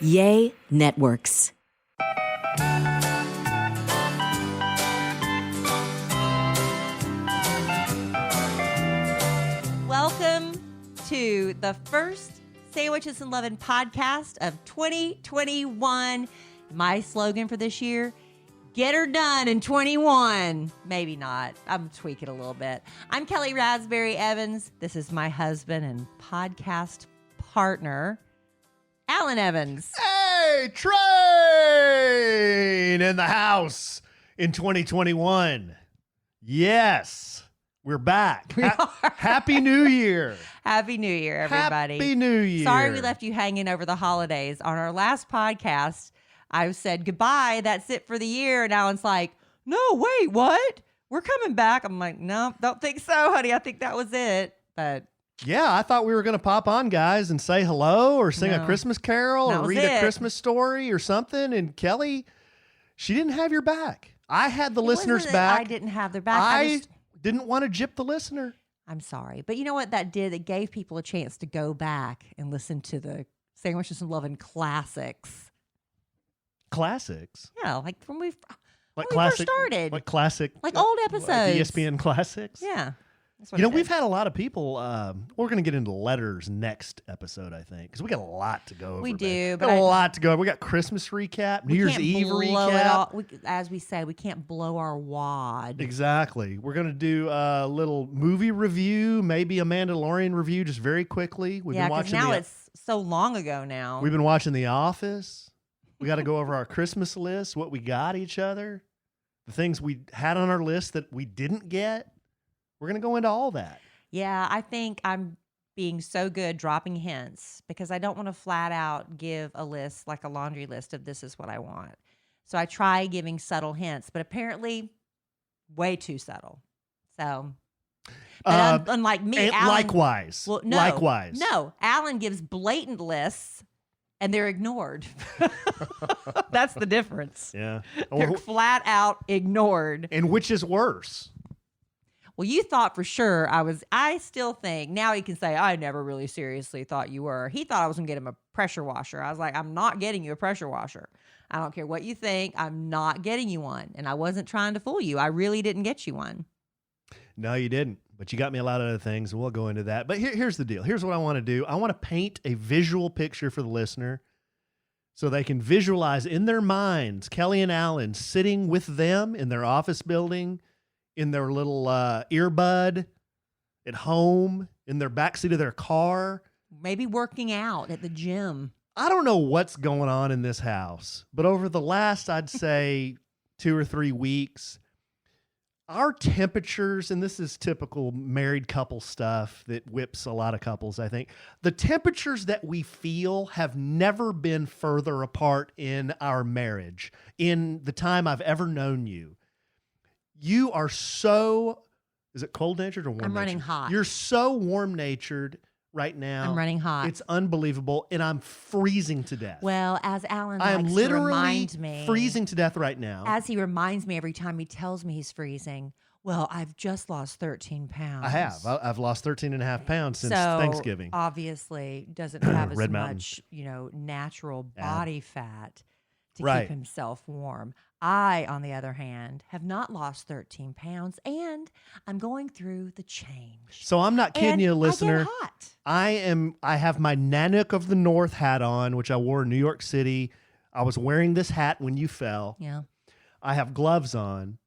Yay Networks. Welcome to the first Sandwiches and Lovin' podcast of 2021. My slogan for this year, get her done in 21. Maybe not. I'm tweaking a little bit. I'm Kelly Raspberry Evans. This is my husband and podcast partner, Alan Evans. Hey, train in the house in 2021. Yes, we're back. Happy New Year. Happy New Year, everybody. Happy New Year. Sorry we left you hanging over the holidays. On our last podcast, I said goodbye. That's it for the year. And Alan's like, no, wait, what? We're coming back. I'm like, no, don't think so, honey. I think that was it. But yeah, I thought we were going to pop on, guys, and say hello or sing a Christmas carol or read a Christmas story or something. And Kelly, she didn't have your back. I had the listeners' back. I didn't have their back. I didn't want to gyp the listener. I'm sorry. But you know what that did? It gave people a chance to go back and listen to the Sandwiches and Lovin' classics. Classics? Yeah, like when we classic, first started. Like classic. Like old episodes. Like ESPN classics? Yeah. We've had a lot of people. We're going to get into letters next episode, I think, because we got a lot to go over. We do. But a lot to go over. We got Christmas recap, New Year's Eve recap. As we say, we can't blow our wad. Exactly. We're going to do a little movie review, maybe a Mandalorian review, just very quickly. We've been watching now it's so long ago now. We've been watching The Office. We got to go over our Christmas list, what we got each other, the things we had on our list that we didn't get. We're going to go into all that. Yeah, I think I'm being so good dropping hints because I don't want to flat out give a list, like a laundry list of this is what I want. So I try giving subtle hints, but apparently way too subtle. So, unlike me, Alan, likewise. Well, no, Alan gives blatant lists and they're ignored. That's the difference. Yeah. They're flat out ignored. And which is worse? Well, you thought for sure I still think, now he can say, I never really seriously thought you were. He thought I was going to get him a pressure washer. I was like, I'm not getting you a pressure washer. I don't care what you think. I'm not getting you one. And I wasn't trying to fool you. I really didn't get you one. No, you didn't. But you got me a lot of other things, and we'll go into that. But here's the deal. Here's what I want to do. I want to paint a visual picture for the listener so they can visualize in their minds Kellie and Allen sitting with them in their office building, in their little earbud, at home, in their backseat of their car. Maybe working out at the gym. I don't know what's going on in this house, but over the last, I'd say, 2 or 3 weeks, our temperatures, and this is typical married couple stuff that whips a lot of couples, I think, the temperatures that we feel have never been further apart in our marriage, in the time I've ever known you. You are so, is it cold-natured or warm-natured? I'm running hot. You're so warm-natured right now. I'm running hot. It's unbelievable, and I'm freezing to death. Well, as Alan I am likes literally to remind me, freezing to death right now. As he reminds me every time he tells me he's freezing, well, I've just lost 13 pounds. I have. I've lost 13 and a half pounds since Thanksgiving. Obviously doesn't have as Red Mountain. much, natural body fat to Right. keep himself warm. I, on the other hand, have not lost 13 pounds, and I'm going through the change. So I'm not kidding you, listener. I get hot. I have my Nanook of the North hat on, which I wore in New York City. I was wearing this hat when you fell. Yeah. I have gloves on.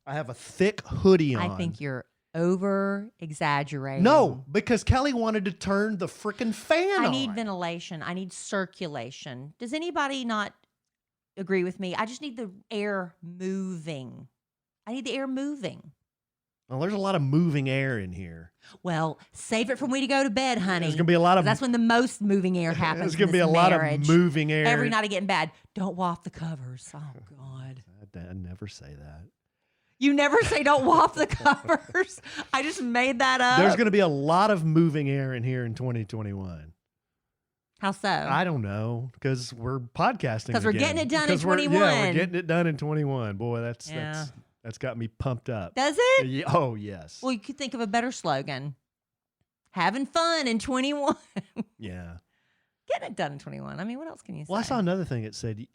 I have a thick hoodie on. I think you're over-exaggerating. No, because Kelly wanted to turn the frickin' fan on. I need ventilation. I need circulation. Does anybody not agree with me? I just need the air moving. I need the air moving. Well, there's a lot of moving air in here. Well, save it for when we go to bed, honey. There's going to be a lot of... That's when the most moving air happens. There's going to be a lot of moving air. Every night I get in bed. Don't waft the covers. Oh, God. I never say that. You never say don't waft the covers. I just made that up. There's going to be a lot of moving air in here in 2021. How so? I don't know, because we're podcasting. Because we're getting it done in 21. We're getting it done in 21. Boy, that's got me pumped up. Does it? Yeah, oh, yes. Well, you could think of a better slogan. Having fun in 21. Yeah. getting it done in 21. I mean, what else can you say? Well, I saw another thing that said,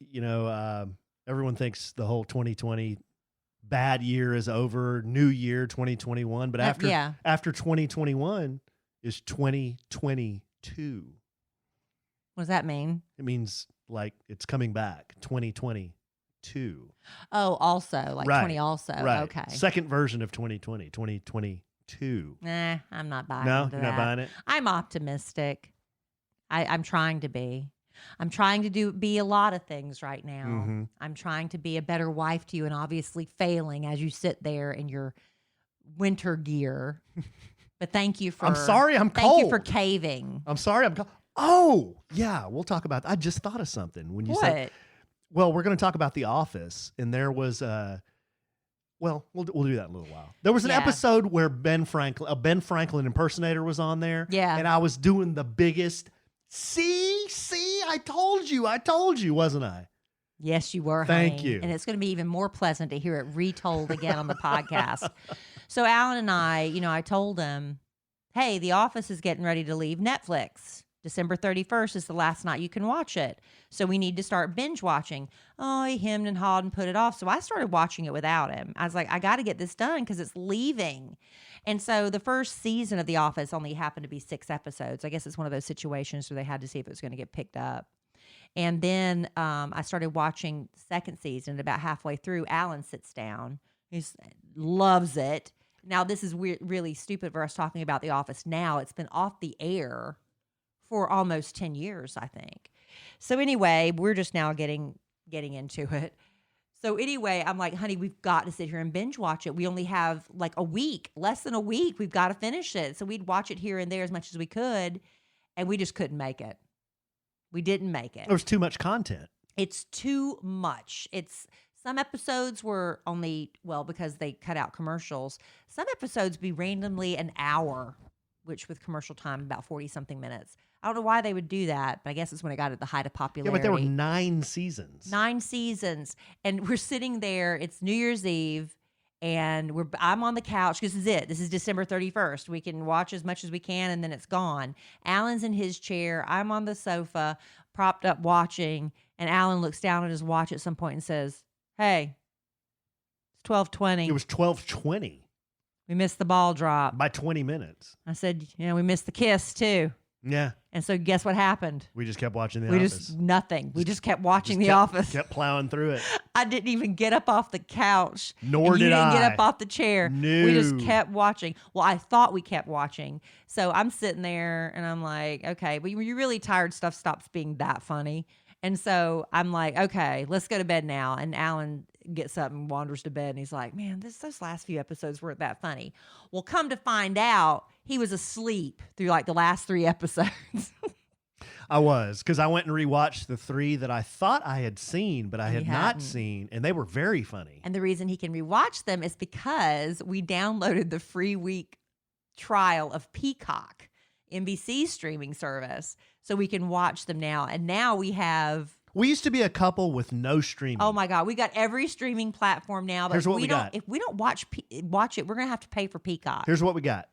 everyone thinks the whole 2020 bad year is over, new year 2021, but after 2021 is 2022. What does that mean? It means like it's coming back, 2022. Oh, also, like Right. 20 also. Right. Okay. Second version of 2020, 2022. Nah, I'm not buying No, into you're that. not buying it? I'm optimistic. I'm trying to be. I'm trying to be a lot of things right now. Mm-hmm. I'm trying to be a better wife to you and obviously failing as you sit there in your winter gear. But thank you for... I'm sorry, I'm thank cold. you for caving. I'm sorry, I'm cold. Oh, yeah, we'll talk about that. I just thought of something when you said... Well, we're going to talk about The Office, and there was we'll do that in a little while. There was an episode where Ben Franklin impersonator was on there. Yeah. And I was doing the biggest, see, I told you, wasn't I? Yes, you were. Thank honey. you. And it's going to be even more pleasant to hear it retold again on the podcast. So Alan and I told him, hey, The Office is getting ready to leave Netflix. December 31st is the last night you can watch it. So we need to start binge watching. Oh, he hemmed and hawed and put it off. So I started watching it without him. I was like, I got to get this done because it's leaving. And so the first season of The Office only happened to be 6 episodes. I guess it's one of those situations where they had to see if it was going to get picked up. And then I started watching the second season. About halfway through, Alan sits down. He loves it. Now, this is really stupid for us talking about The Office now. It's been off the air for almost 10 years, I think. So anyway, we're just now getting into it. So anyway, I'm like, honey, we've got to sit here and binge watch it. We only have like a week, less than a week. We've got to finish it. So we'd watch it here and there as much as we could, and we just couldn't make it. We didn't make it. There was too much content. It's too much. Some episodes were only, because they cut out commercials. Some episodes be randomly an hour, which with commercial time, about 40-something minutes. I don't know why they would do that, but I guess it's when it got at the height of popularity. Yeah, but there were 9 seasons. 9 seasons. And we're sitting there. It's New Year's Eve, and I'm on the couch. This is it. This is December 31st. We can watch as much as we can, and then it's gone. Alan's in his chair. I'm on the sofa, propped up watching, and Alan looks down at his watch at some point and says, hey, it's 12:20. It was 12:20. We missed the ball drop. By 20 minutes. I said, we missed the kiss, too. Yeah. And so guess what happened? We just kept watching The Office. Nothing. We just kept watching The kept, Office. Kept plowing through it. I didn't even get up off the couch. Nor did I. You didn't get up off the chair. No. We just kept watching. Well, I thought we kept watching. So I'm sitting there and I'm like, okay, but when you're really tired, stuff stops being that funny. And so I'm like, okay, let's go to bed now. And Alan gets up and wanders to bed and he's like, man, those last few episodes weren't that funny. Well, come to find out, he was asleep through like the last 3 episodes. I was, because I went and rewatched the 3 that I thought I had seen, but I had not seen, and they were very funny. And the reason he can rewatch them is because we downloaded the free week trial of Peacock, NBC's streaming service, so we can watch them now. And now we used to be a couple with no streaming. Oh my God, we got every streaming platform now. But here's what we got. If we don't watch it, we're gonna have to pay for Peacock. Here's what we got.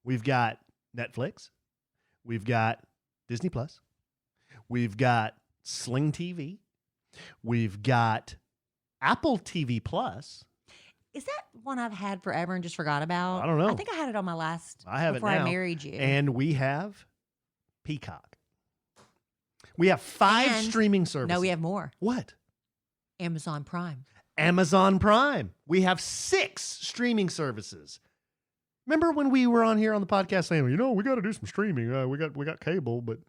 We've got Netflix. We've got Disney Plus. We've got Sling TV. We've got Apple TV Plus. Is that one I've had forever and just forgot about? I don't know. I think I had it on my last. I have before it now. I married you. And we have Peacock. We have 5 streaming services. No, we have more. What? Amazon Prime. Amazon Prime. We have 6 streaming services. Remember when we were on here on the podcast saying, we got to do some streaming. We got cable, but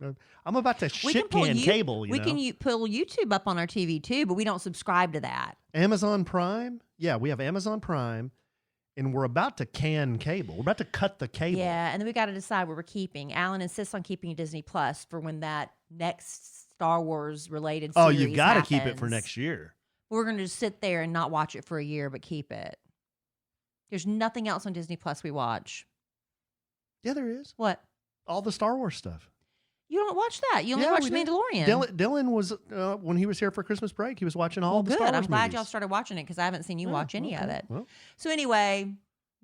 I'm about to shit can cable. We can pull YouTube up on our TV too, but we don't subscribe to that. Amazon Prime. Yeah, we have Amazon Prime, and we're about to can cable. We're about to cut the cable. Yeah, and then we got to decide what we're keeping. Alan insists on keeping Disney Plus for when that next Star Wars related series you got to happens. keep it for next year. We're going to just sit there and not watch it for a year, but keep it. There's nothing else on Disney Plus we watch. Yeah, there is. What? All the Star Wars stuff. You don't watch that. You only watch The Mandalorian. Dylan was, when he was here for Christmas break, he was watching all the Star Wars I'm glad movies. y'all started watching it because I haven't seen you watch any of it. Well. So anyway,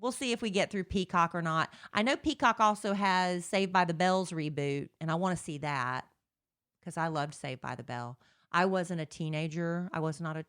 we'll see if we get through Peacock or not. I know Peacock also has Saved by the Bells reboot, and I want to see that. because I loved Saved by the Bell. I wasn't a teenager. I was not a.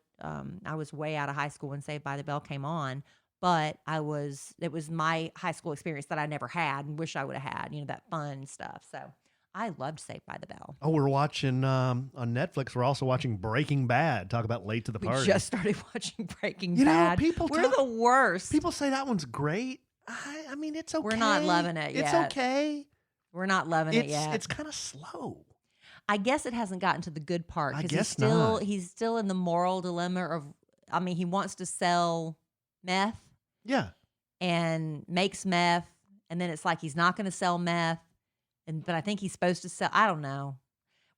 I was way out of high school when Saved by the Bell came on, but it was my high school experience that I never had and wish I would have had. That fun stuff. So I loved Saved by the Bell. Oh, we're watching on Netflix. We're also watching Breaking Bad. Talk about late to the party. We just started watching Breaking Bad. We're the worst. People say that one's great. I mean, it's okay. We're not loving it yet. It's okay. We're not loving it yet. It's kind of slow. I guess it hasn't gotten to the good part I because guess not. He's still in the moral dilemma of. I mean, he wants to sell meth. Yeah. And makes meth, and then it's like he's not going to sell meth, but I think he's supposed to sell. I don't know.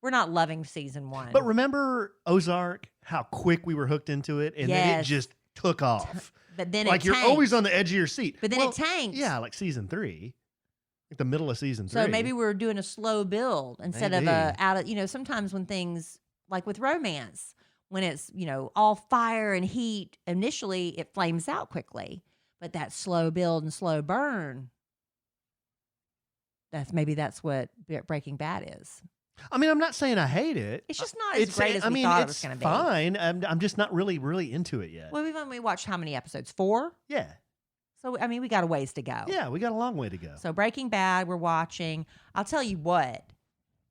We're not loving season 1. But remember Ozark? How quick we were hooked into it, and then it just took off. But then like you're always on the edge of your seat. But then it tanked. Yeah, like season 3, like the middle of season 3. So maybe we're doing a slow build instead of out of sometimes when things like with romance, when it's all fire and heat, initially it flames out quickly, but that slow build and slow burn. That's what Breaking Bad is. I mean, I'm not saying I hate it. It's just not as great as we thought it was going to be. It's fine. I'm just not really into it yet. Well, we've only watched how many episodes? 4? Yeah. So, I mean, we got a ways to go. Yeah, we got a long way to go. So Breaking Bad, we're watching. I'll tell you what.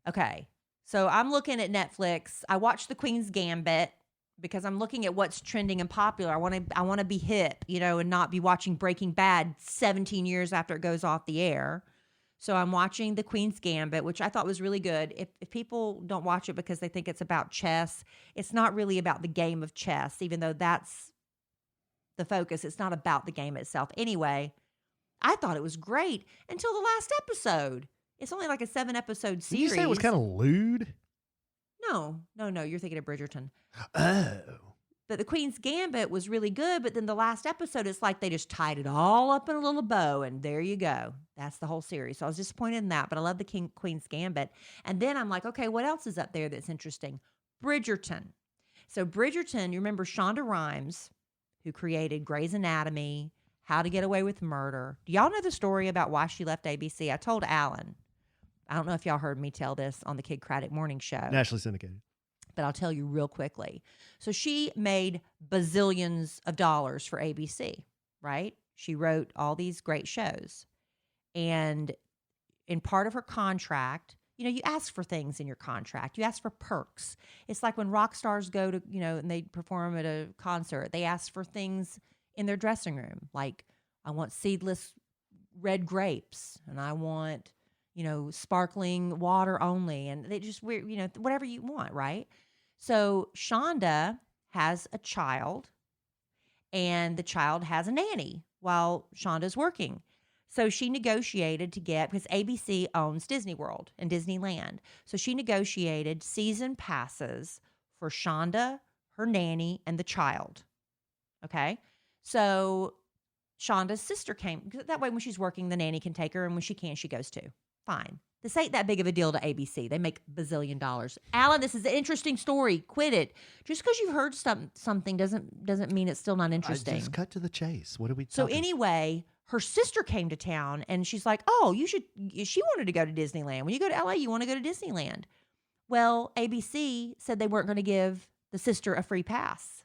Okay. So I'm looking at Netflix. I watched The Queen's Gambit because I'm looking at what's trending and popular. I want to be hip, and not be watching Breaking Bad 17 years after it goes off the air. So I'm watching The Queen's Gambit, which I thought was really good. If people don't watch it because they think it's about chess, it's not really about the game of chess, even though that's the focus. It's not about the game itself. Anyway, I thought it was great until the last episode. It's only like a 7-episode series. Did you say it was kind of lewd? No. You're thinking of Bridgerton. Oh. But The Queen's Gambit was really good, but then the last episode, it's like they just tied it all up in a little bow, and there you go. That's the whole series. So I was disappointed in that, but I love The Queen's Gambit. And then I'm like, okay, what else is up there that's interesting? Bridgerton. So Bridgerton, you remember Shonda Rhimes, who created Grey's Anatomy, How to Get Away with Murder. Do y'all know the story about why she left ABC? I told Allen. I don't know if y'all heard me tell this on the Kid Craddock Morning Show. Nationally syndicated. But I'll tell you real quickly. So she made bazillions of dollars for ABC, right? She wrote all these great shows. And in part of her contract, you ask for things in your contract. You ask for perks. It's like when rock stars go to, and they perform at a concert, they ask for things in their dressing room. Like, I want seedless red grapes, and I want, sparkling water only. And they just, whatever you want, right? So Shonda has a child, and the child has a nanny while Shonda's working. So she negotiated to get, because ABC owns Disney World and Disneyland. So she negotiated season passes for Shonda, her nanny, and the child. Okay? So Shonda's sister came. That way when she's working, the nanny can take her, and when she can, she goes too. Fine. This ain't that big of a deal to ABC. They make bazillion dollars. Alan, this is an interesting story. Quit it. Just because you've heard something doesn't mean it's still not interesting. Just cut to the chase. What are we So talking? anyway, her sister came to town, and she's like, oh, she wanted to go to Disneyland. When you go to LA, you want to go to Disneyland. Well, ABC said they weren't going to give the sister a free pass.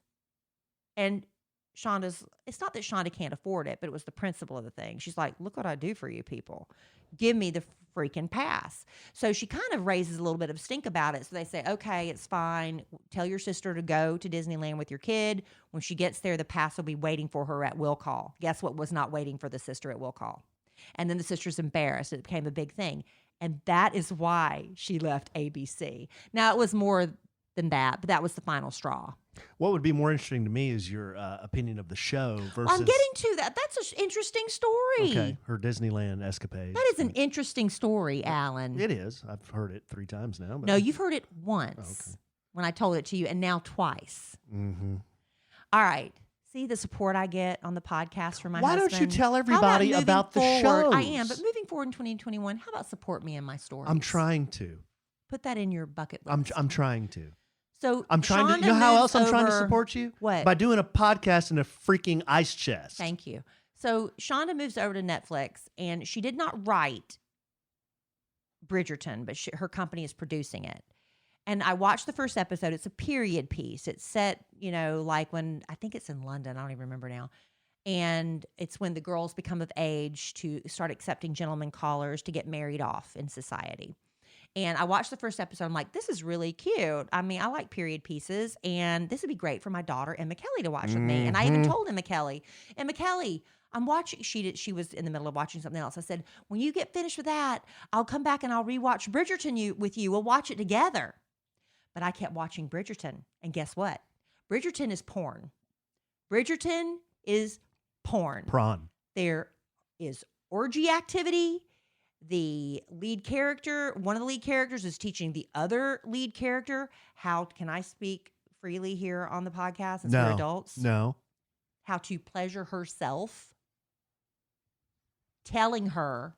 And it's not that Shonda can't afford it, but it was the principle of the thing. She's like, look what I do for you people. Give me the freaking pass. So she kind of raises a little bit of stink about it. So they say, okay, it's fine. Tell your sister to go to Disneyland with your kid. When she gets there, the pass will be waiting for her at will call. Guess what was not waiting for the sister at will call? And then the sister's embarrassed. It became a big thing. And that is why she left ABC. Now, it was more than that, but that was the final straw. What would be more interesting to me is your opinion of the show versus... I'm getting to that. That's an interesting story. Okay, her Disneyland escapade. That is an interesting story, Alan. It is. I've heard it 3 times now. But No, you've heard it once when I told it to you, and now twice. Mm-hmm. All right. See the support I get on the podcast from my Why husband? don't you tell everybody about the shows? I am, but moving forward in 2021, how about support me in my stories? I'm trying to. Put that in your bucket list. I'm trying to. So I'm trying to. Shonda You know how moves else I'm trying to over- support you? What? By doing a podcast in a freaking ice chest. Thank you. So Shonda moves over to Netflix, and she did not write Bridgerton, but her company is producing it. And I watched the first episode. It's a period piece. It's set, like when, I think it's in London. I don't even remember now. And it's when the girls become of age to start accepting gentlemen callers to get married off in society. And I watched the first episode. I'm like, this is really cute. I mean, I like period pieces, and this would be great for my daughter, Emma Kelly, to watch with me. And I even told Emma Kelly, I'm watching. She was in the middle of watching something else. I said, when you get finished with that, I'll come back and I'll rewatch Bridgerton with you. We'll watch it together. But I kept watching Bridgerton, and guess what? Bridgerton is porn. Bridgerton is porn. Prawn. There is orgy activity. The lead character, one of the lead characters, is teaching the other lead character how, can I speak freely here on the podcast since we're adults? No. How to pleasure herself. Telling her,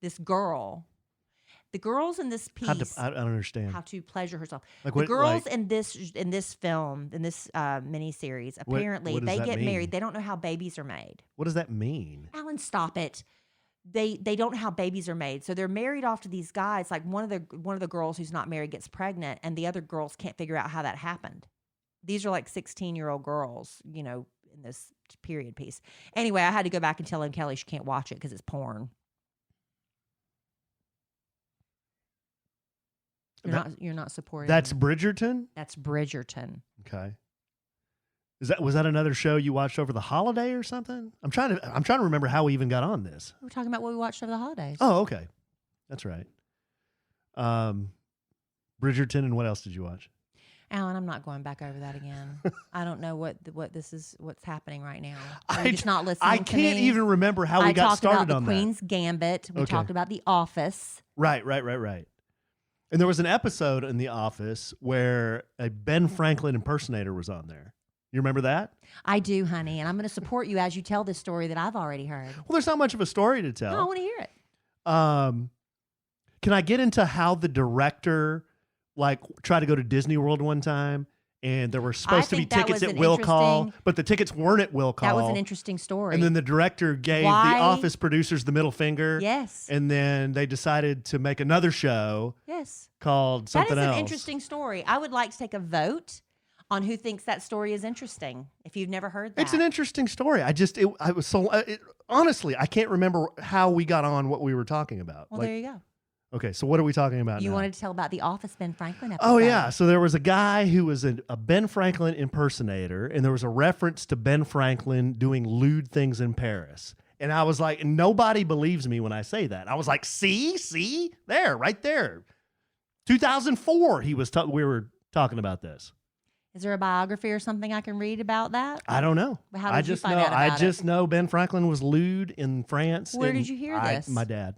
this girl, the girls in this piece, I don't understand. how to pleasure herself. Like the what, girls like, in this film, in this miniseries, apparently what does they that get mean? married. They don't know how babies are made. What does that mean? Alan, stop it. They don't know how babies are made. So they're married off to these guys. Like one of the girls who's not married gets pregnant, and the other girls can't figure out how that happened. These are like 16-year-old girls, in this period piece. Anyway, I had to go back and tell Em Kelly she can't watch it because it's porn. You're not supporting. That's Bridgerton? That's Bridgerton. Okay. Was that another show you watched over the holiday or something? I'm trying to remember how we even got on this. We're talking about what we watched over the holidays. Oh, okay. That's right. Bridgerton, and what else did you watch? Alan, I'm not going back over that again. I don't know what's happening right now. Are you just not listening I to can't me? even remember how we got started on that. I talked about the Queen's Gambit. We talked about The Office. Right. And there was an episode in The Office where a Ben Franklin impersonator was on there. You remember that? I do, honey, and I'm going to support you as you tell this story that I've already heard. Well, there's not much of a story to tell. No, I want to hear it. Can I get into how the director tried to go to Disney World one time, and there were supposed to be tickets at will call, but the tickets weren't at will call? That was an interesting story. And then the director gave the Office producers the middle finger. Yes. And then they decided to make another show. Yes. Called something else. That is an interesting story. I would like to take a vote on who thinks that story is interesting. If you've never heard that, it's an interesting story. Honestly, I can't remember how we got on what we were talking about. Well, there you go. Okay, so what are we talking about You now? wanted to tell about the Office Ben Franklin episode. Oh, yeah. So there was a guy who was a Ben Franklin impersonator, and there was a reference to Ben Franklin doing lewd things in Paris. And I was like, nobody believes me when I say that. I was like, see, there, right there. 2004, we were talking about this. Is there a biography or something I can read about that? I don't know. How did you find out about I just know Ben Franklin was lewd in France. Where did you hear this? My dad.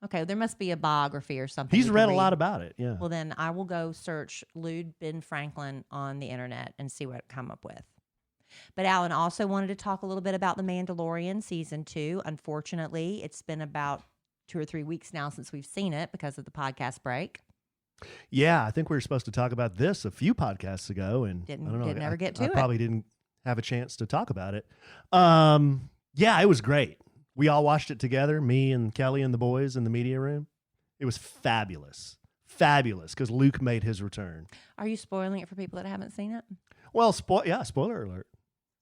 Okay, there must be a biography or something. He's read a lot about it, yeah. Well, then I will go search lewd Ben Franklin on the internet and see what I come up with. But Alan also wanted to talk a little bit about The Mandalorian Season 2. Unfortunately, it's been about 2 or 3 weeks now since we've seen it because of the podcast break. Yeah, I think we were supposed to talk about this a few podcasts ago, and didn't ever get to it. I probably didn't have a chance to talk about it. Yeah, it was great. We all watched it together, me and Kelly and the boys in the media room. It was fabulous, because Luke made his return. Are you spoiling it for people that haven't seen it? Well, spoiler alert.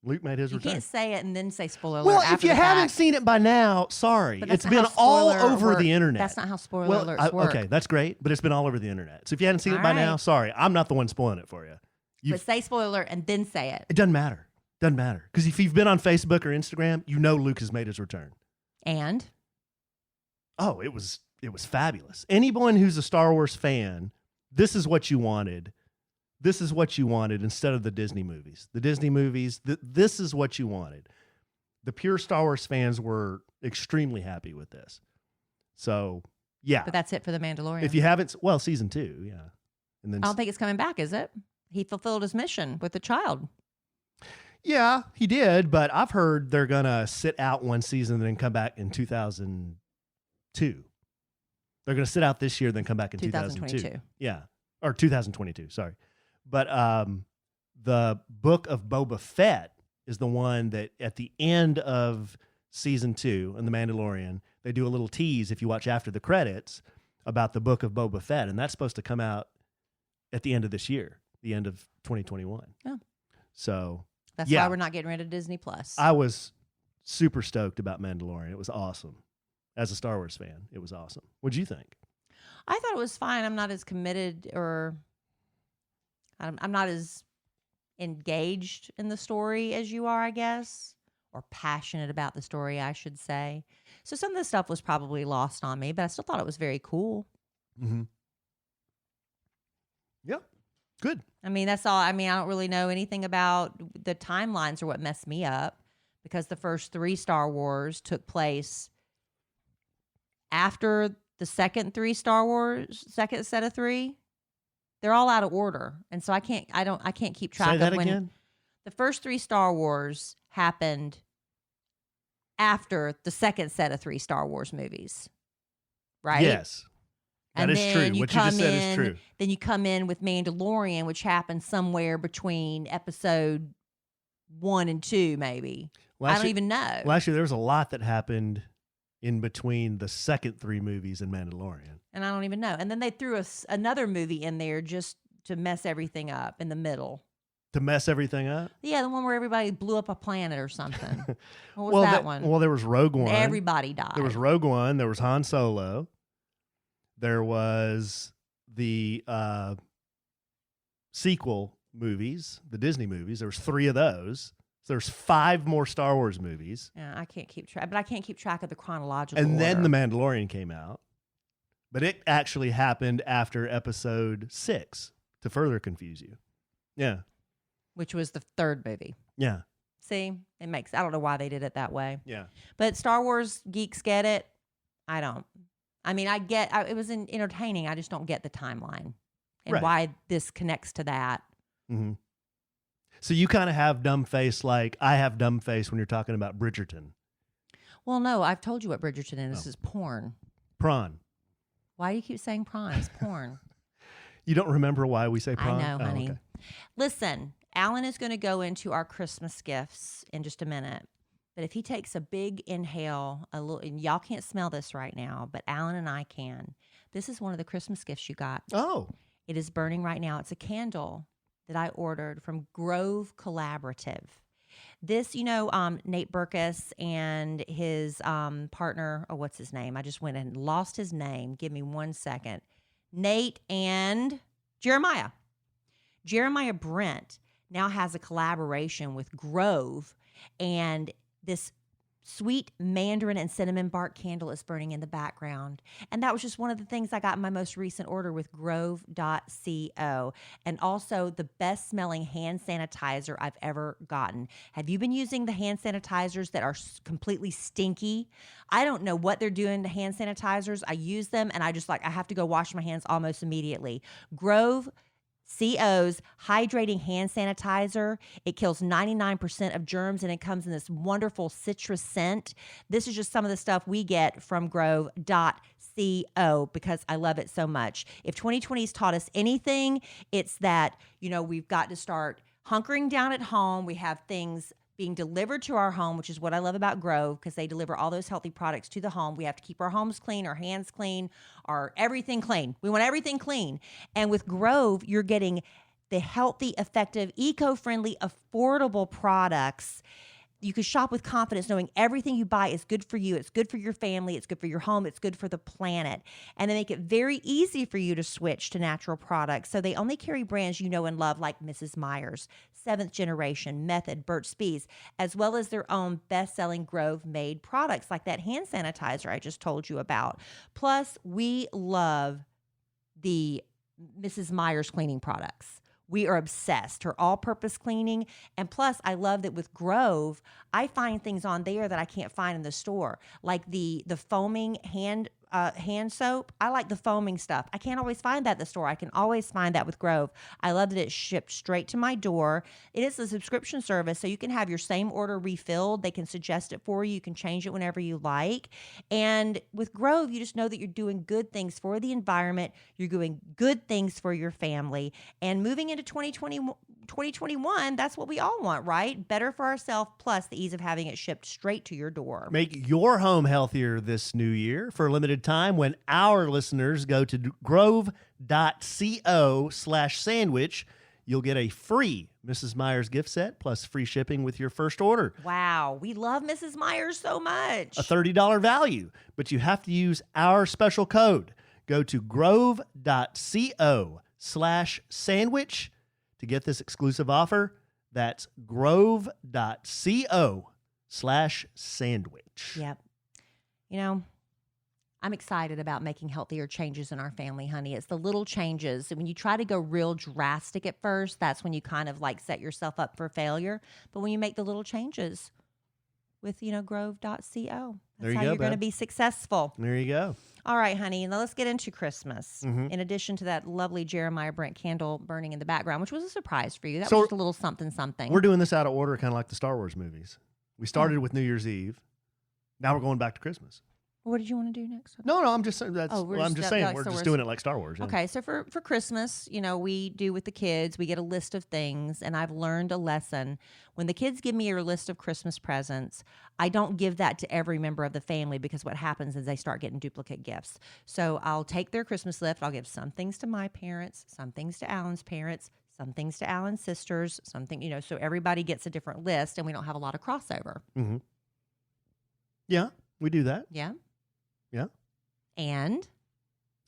Luke made his return. You can't say it and then say spoiler alert. Well, after if you the haven't fact. seen it by now, sorry. It's been all over the internet. That's not how spoiler alerts work. Okay, that's great, but it's been all over the internet. So if you haven't seen it by now, sorry. I'm not the one spoiling it for you. But say spoiler alert and then say it. It doesn't matter. Because if you've been on Facebook or Instagram, you know Luke has made his return. And? Oh, it was fabulous. Anyone who's a Star Wars fan, this is what you wanted. This is what you wanted instead of the Disney movies. The Disney movies, this is what you wanted. The pure Star Wars fans were extremely happy with this. So, yeah. But that's it for The Mandalorian. If you haven't, season 2, yeah. And then I don't think it's coming back, is it? He fulfilled his mission with the child. Yeah, he did, but I've heard they're going to sit out one season and then come back in 2002. They're going to sit out this year, then come back in 2022. Yeah, or 2022, sorry. But the book of Boba Fett is the one that at the end of season 2 in The Mandalorian, they do a little tease if you watch after the credits about the book of Boba Fett, and that's supposed to come out at the end of this year, the end of 2021. Yeah. So That's why we're not getting rid of Disney Plus. I was super stoked about Mandalorian. It was awesome. As a Star Wars fan, it was awesome. What'd you think? I thought it was fine. I'm not as committed or I'm not as engaged in the story as you are, I guess, or passionate about the story, I should say. So some of the stuff was probably lost on me, but I still thought it was very cool. Mm-hmm. Yeah, good. I mean, that's all. I mean, I don't really know anything about the timelines or what messed me up because the first 3 Star Wars took place after the second 3 Star Wars, second set of 3. They're all out of order. And so I can't keep track Say that of when again? the first 3 Star Wars happened after the second set of 3 Star Wars movies. Right? Yes. That And is then true. you What you just come said in, is true. Then you come in with Mandalorian, which happened somewhere between episode 1 and 2, maybe. Well, I don't even know. Well, actually, there was a lot that happened in between the second 3 movies and Mandalorian. And I don't even know. And then they threw another movie in there just to mess everything up in the middle. To mess everything up? Yeah, the one where everybody blew up a planet or something. What was that one? Well, there was Rogue One. Everybody died. There was Rogue One. There was Han Solo. There was the sequel movies, the Disney movies. There was 3 of those. So there's 5 more Star Wars movies. Yeah, I can't keep track. But I can't keep track of the chronological And then order. The Mandalorian came out. But it actually happened after episode 6 to further confuse you. Yeah. Which was the 3rd movie. Yeah. See? I don't know why they did it that way. Yeah. But Star Wars geeks get it. I don't. I mean, it was entertaining. I just don't get the timeline and Right. why this connects to that. Mm-hmm. So you kind of have dumb face like I have dumb face when you're talking about Bridgerton. Well, no, I've told you what Bridgerton is. This Oh. is porn. Prawn. Why do you keep saying prawn? It's porn. You don't remember why we say prawn? I know, Oh, honey. okay. Listen, Alan is going to go into our Christmas gifts in just a minute. But if he takes a big inhale, and y'all can't smell this right now, but Alan and I can. This is one of the Christmas gifts you got. Oh. It is burning right now. It's a candle that I ordered from Grove Collaborative. This, Nate Burkus and his partner, what's his name? I just went and lost his name. Give me 1 second. Nate and Jeremiah. Jeremiah Brent now has a collaboration with Grove, and this sweet mandarin and cinnamon bark candle is burning in the background. And that was just one of the things I got in my most recent order with grove.co. And also the best smelling hand sanitizer I've ever gotten. Have you been using the hand sanitizers that are completely stinky? I don't know what they're doing to hand sanitizers. I use them and I have to go wash my hands almost immediately. Grove CO's hydrating hand sanitizer. It kills 99% of germs and it comes in this wonderful citrus scent. This is just some of the stuff we get from grove.co because I love it so much. If 2020's taught us anything, it's that, we've got to start hunkering down at home. We have things being delivered to our home, which is what I love about Grove because they deliver all those healthy products to the home. We have to keep our homes clean, our hands clean, our everything clean. We want everything clean. And with Grove, you're getting the healthy, effective, eco-friendly, affordable products. You can shop with confidence knowing everything you buy is good for you. It's good for your family. It's good for your home. It's good for the planet. And they make it very easy for you to switch to natural products. So they only carry brands you know and love like Mrs. Meyer's, 7th Generation, Method, Burt's Bees, as well as their own best-selling Grove-made products like that hand sanitizer I just told you about. Plus, we love the Mrs. Meyer's cleaning products. We are obsessed. Her all-purpose cleaning. And plus, I love that with Grove, I find things on there that I can't find in the store, like the foaming hand soap. I like the foaming stuff. I can't always find that at the store. I can always find that with Grove. I love that it's shipped straight to my door. It is a subscription service, so you can have your same order refilled. They can suggest it for you. You can change it whenever you like. And with Grove, you just know that you're doing good things for the environment. You're doing good things for your family. And moving into 2021, that's what we all want, right? Better for ourselves, plus the ease of having it shipped straight to your door. Make your home healthier this new year. For a limited time when our listeners go to grove.co/sandwich. You'll get a free Mrs. Meyer's gift set plus free shipping with your first order. Wow. We love Mrs. Meyer so much. A $30 value, but you have to use our special code. Go to grove.co/sandwich to get this exclusive offer. That's grove.co/sandwich. Yep. You know, I'm excited about making healthier changes in our family, honey. It's the little changes. When you try to go real drastic at first, that's when you kind of like set yourself up for failure. But when you make the little changes with, grove.co, that's how you're going to be successful. There you go. All right, honey. Now let's get into Christmas. In addition to that lovely Jeremiah Brent candle burning in the background, which was a surprise for you. That was just a little something, something. We're doing this out of order, kind of like the Star Wars movies. We started with New Year's Eve. Now we're going back to Christmas. What did you want to do next? No, I'm just saying. We're just doing it like Star Wars. Yeah. Okay, so for Christmas, we do with the kids. We get a list of things, and I've learned a lesson. When the kids give me a list of Christmas presents, I don't give that to every member of the family because what happens is they start getting duplicate gifts. So I'll take their Christmas list. I'll give some things to my parents, some things to Alan's parents, some things to Alan's sisters, something, so everybody gets a different list, and we don't have a lot of crossover. Mm-hmm. Yeah, we do that. Yeah. Yeah. And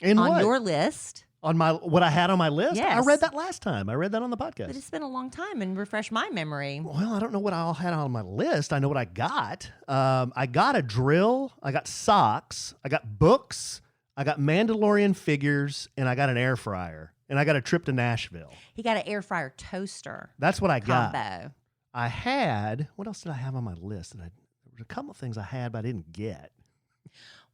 on what? Your list. On what I had on my list? Yes. I read that last time. I read that on the podcast. But it's been a long time and refresh my memory. Well, I don't know what I all had on my list. I know what I got. I got a drill. I got socks. I got books. I got Mandalorian figures. And I got an air fryer. And I got a trip to Nashville. He got an air fryer toaster. That's what I got. Combo. I had, what else did I have on my list? There was a couple of things I had, but I didn't get.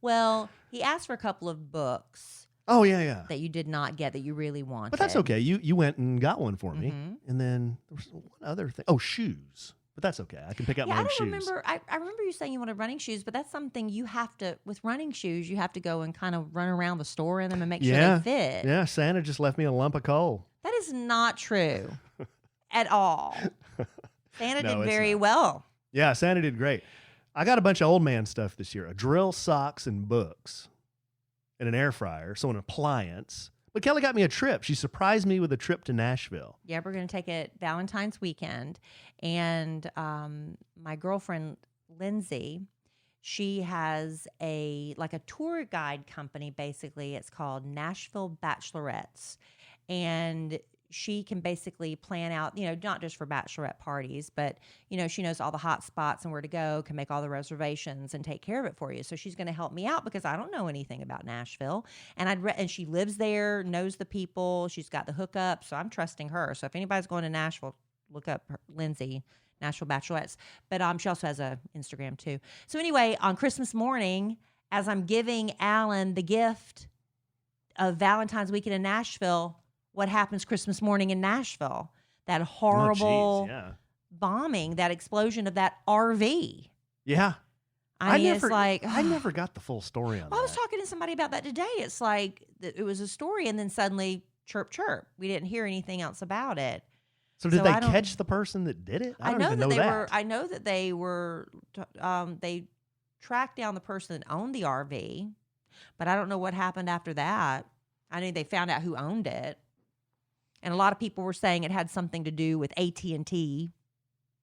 Well, he asked for a couple of books. Oh, yeah. That you did not get that you really wanted. But that's okay. You went and got one for me. Mm-hmm. And then there was one other thing. Oh, shoes. But that's okay. I can pick out my own shoes. I remember you saying you wanted running shoes, but that's something you have to, with running shoes, you have to go and kind of run around the store in them and make sure they fit. Yeah, Santa just left me a lump of coal. That is not true at all. Santa did very well. Yeah, Santa did great. I got a bunch of old man stuff this year. A drill, socks, and books. And an air fryer, so an appliance. But Kelly got me a trip. She surprised me with a trip to Nashville. Yeah, we're going to take it Valentine's weekend. And my girlfriend, Lindsay, she has a tour guide company, basically. It's called Nashville Bachelorettes. And she can basically plan out, not just for bachelorette parties, but, she knows all the hot spots and where to go, can make all the reservations and take care of it for you. So she's going to help me out because I don't know anything about Nashville. And and she lives there, knows the people. She's got the hookup. So I'm trusting her. So if anybody's going to Nashville, look up Lindsay, Nashville Bachelorettes. But she also has a Instagram too. So anyway, on Christmas morning, as I'm giving Alan the gift of Valentine's weekend in Nashville, what happens Christmas morning in Nashville? That horrible bombing, that explosion of that RV. Yeah. I never got the full story on that. I was talking to somebody about that today. It's like it was a story, and then suddenly, chirp, chirp. We didn't hear anything else about it. So did they catch the person that did it? I know that they were. They tracked down the person that owned the RV, but I don't know what happened after that. I know they found out who owned it. And a lot of people were saying it had something to do with AT&T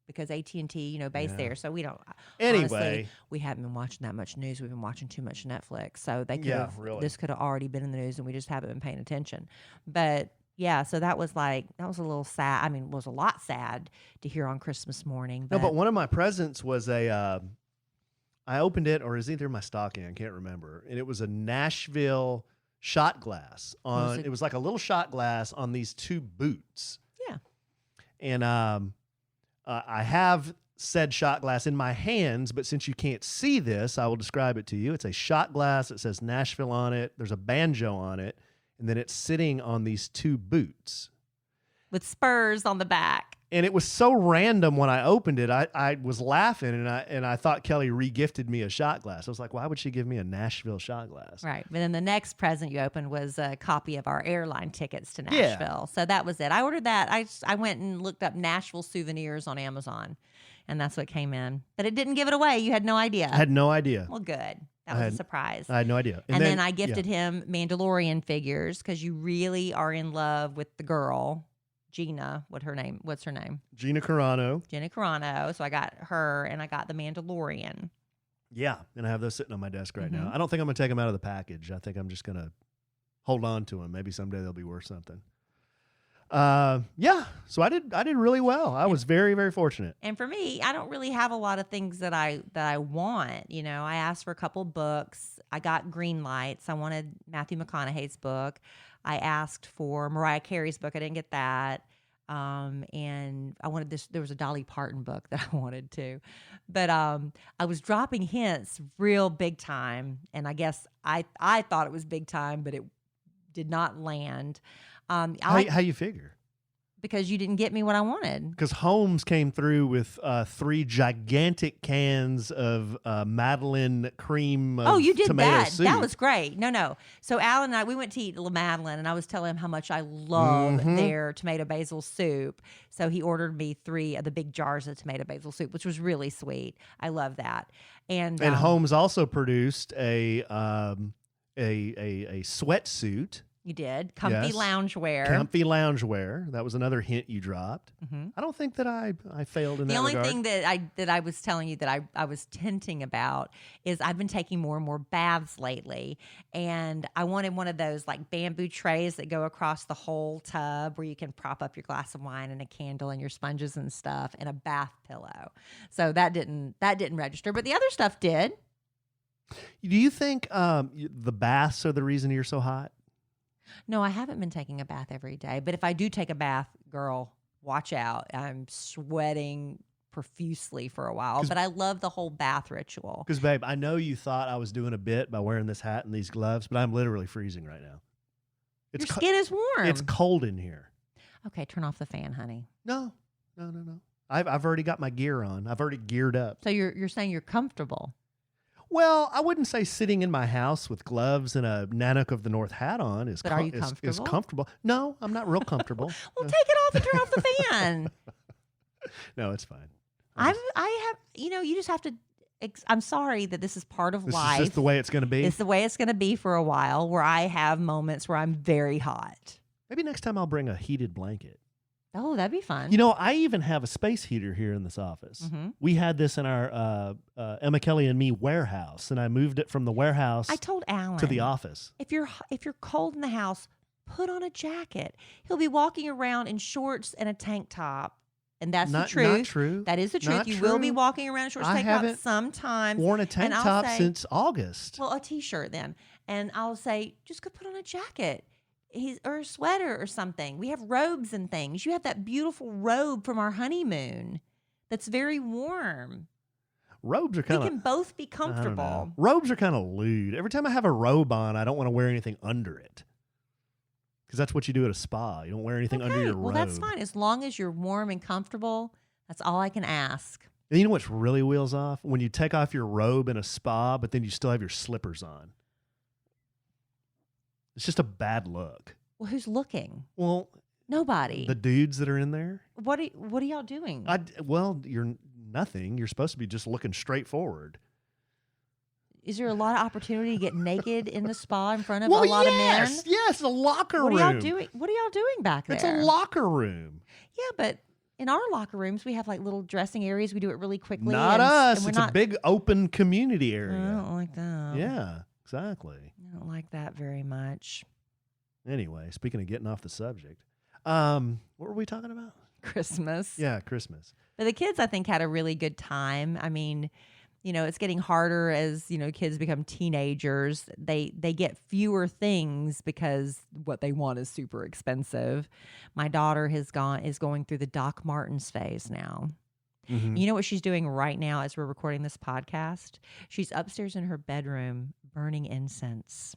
because AT&T, based there. So we don't. Anyway, honestly, we haven't been watching that much news. We've been watching too much Netflix. So they could have. Really. This could have already been in the news, and we just haven't been paying attention. But yeah, so that was a little sad. I mean, it was a lot sad to hear on Christmas morning. But but one of my presents was I opened it, or is either my stocking? I can't remember. And it was a Nashville shot glass it was like a little shot glass on these two boots. Yeah. And I have said shot glass in my hands, but since you can't see this, I will describe it to you. It's a shot glass. It says Nashville on it. There's a banjo on it. And then it's sitting on these two boots. With spurs on the back. And it was so random when I opened it. I was laughing, and I thought Kelly re-gifted me a shot glass. I was like, why would she give me a Nashville shot glass? Right. But then the next present you opened was a copy of our airline tickets to Nashville. Yeah. So that was it. I ordered that. I went and looked up Nashville souvenirs on Amazon, and that's what came in. But it didn't give it away. You had no idea. I had no idea. Well, good. That was a surprise. I had no idea. And then I gifted him Mandalorian figures because you really are in love with the girl, Gina. What's her name? Gina Carano. Gina Carano. So I got her, and I got the Mandalorian. Yeah, and I have those sitting on my desk right Mm-hmm. now. I don't think I'm going to take them out of the package. I think I'm just going to hold on to them. Maybe someday they'll be worth something. Yeah, so I did really well. I was very, very fortunate. And for me, I don't really have a lot of things that I want. You know, I asked for a couple books. I got green lights. I wanted Matthew McConaughey's book. I asked for Mariah Carey's book. I didn't get that. And I wanted this. There was a Dolly Parton book that I wanted too, but I was dropping hints real big time, and I guess I thought it was big time, but it did not land. How you figure? Because you didn't get me what I wanted. Because Holmes came through with 3 gigantic cans of Madeline cream. Oh, you did tomato that. soup. That was great. No. So Alan and I, we went to eat La Madeline, and I was telling him how much I love their tomato basil soup. So he ordered me 3 of the big jars of tomato basil soup, which was really sweet. I love that. And Holmes also produced a sweatsuit. You did. Comfy loungewear. Comfy loungewear. That was another hint you dropped. Mm-hmm. I don't think that I failed in that regard. The only thing that I was telling you that I was hinting about is I've been taking more and more baths lately, and I wanted one of those like bamboo trays that go across the whole tub where you can prop up your glass of wine and a candle and your sponges and stuff and a bath pillow. So that didn't register, but the other stuff did. Do you think the baths are the reason you're so hot? No, I haven't been taking a bath every day. But if I do take a bath, girl, watch out. I'm sweating profusely for a while. But I love the whole bath ritual. Because, babe, I know you thought I was doing a bit by wearing this hat and these gloves, but I'm literally freezing right now. Your skin is warm. It's cold in here. Okay, turn off the fan, honey. No. I've already got my gear on. I've already geared up. So you're saying you're comfortable. Well, I wouldn't say sitting in my house with gloves and a Nanook of the North hat on is comfortable. No, I'm not real comfortable. Well, take it off and turn off the fan. No, it's fine. You just have to. I'm sorry that this is part of life. This is just the way it's going to be. It's the way it's going to be for a while, where I have moments where I'm very hot. Maybe next time I'll bring a heated blanket. Oh, that'd be fun. You know, I even have a space heater here in this office. Mm-hmm. We had this in our Emma, Kellie, and me warehouse, and I moved it from the warehouse. I told Alan to the office. If you're cold in the house, put on a jacket. He'll be walking around in shorts and a tank top, and that's the truth. Not true. That is the truth. You will be walking around in shorts and tank top sometimes. Worn a tank top since August. Well, a t-shirt then, and I'll say just go put on a jacket. Or a sweater or something. We have robes and things. You have that beautiful robe from our honeymoon that's very warm. Robes are kind of... We can both be comfortable. Robes are kind of lewd. Every time I have a robe on, I don't want to wear anything under it. Because that's what you do at a spa. You don't wear anything under your robe. Well, that's fine. As long as you're warm and comfortable, that's all I can ask. And you know what's really wheels off? When you take off your robe in a spa, but then you still have your slippers on. It's just a bad look. Well, who's looking? Well, nobody. The dudes that are in there. What are y'all doing? You're nothing. You're supposed to be just looking straight forward. Is there a lot of opportunity to get naked in the spa in front of a lot of men? Yes, a locker room. What are y'all doing back there? It's a locker room. Yeah, but in our locker rooms, we have like little dressing areas. We do it really quickly. Not us. It's a big open community area. I don't like that. Yeah, exactly. I don't like that very much. Anyway, speaking of getting off the subject, what were we talking about? Christmas. Yeah, Christmas. But the kids, I think, had a really good time. I mean, it's getting harder as, kids become teenagers. They get fewer things because what they want is super expensive. My daughter is going through the Doc Martens phase now. Mm-hmm. You know what she's doing right now as we're recording this podcast? She's upstairs in her bedroom burning incense.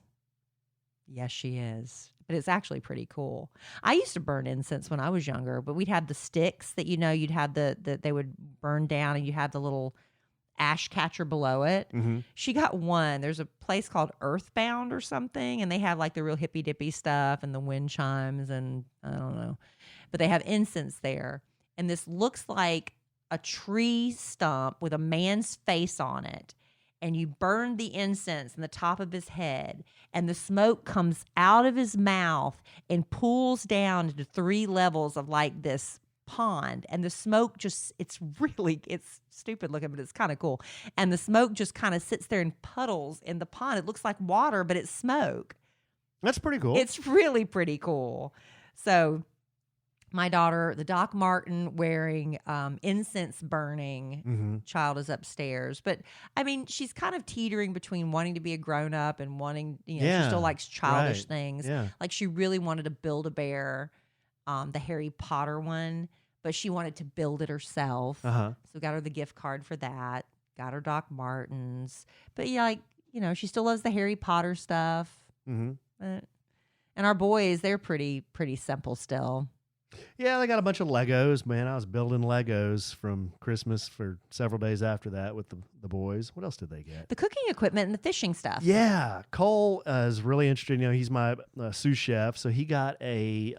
Yes, she is. But it's actually pretty cool. I used to burn incense when I was younger, but we'd have the sticks that, you'd have they would burn down, and you have the little ash catcher below it. Mm-hmm. She got one. There's a place called Earthbound or something, and they have like the real hippy dippy stuff and the wind chimes, and I don't know. But they have incense there. And this looks like a tree stump with a man's face on it. and you burn the incense in the top of his head, and the smoke comes out of his mouth and pools down into 3 levels of like this pond, and the smoke just it's stupid looking, but it's kind of cool, and the smoke just kind of sits there in puddles in the pond. It looks like water, but it's smoke. That's pretty cool. It's really pretty cool. So my daughter, the Doc Martin wearing incense burning child, is upstairs. But I mean, she's kind of teetering between wanting to be a grown up and wanting, she still likes childish things. Yeah. Like she really wanted to build a bear, the Harry Potter one, but she wanted to build it herself. So we got her the gift card for that. Got her Doc Martens. But she still loves the Harry Potter stuff. And our boys, they're pretty simple still. Yeah, they got a bunch of Legos. Man, I was building Legos from Christmas for several days after that with the boys. What else did they get? The cooking equipment and the fishing stuff. Yeah, Cole is really interested. He's my sous chef, so he got a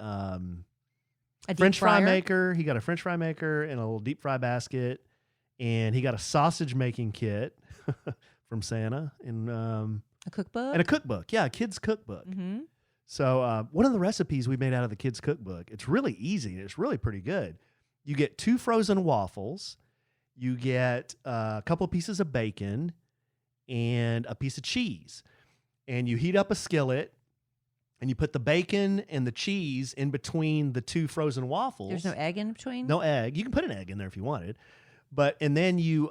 French fry maker. He got a French fry maker and a little deep fry basket, and he got a sausage making kit from Santa and a cookbook. And a cookbook, yeah, a kid's cookbook. So one of the recipes we made out of the kids' cookbook, it's really easy and it's really pretty good. You get 2 frozen waffles, you get a couple pieces of bacon, and a piece of cheese. And you heat up a skillet, and you put the bacon and the cheese in between the 2 frozen waffles. There's no egg in between? No egg. You can put an egg in there if you wanted. And then you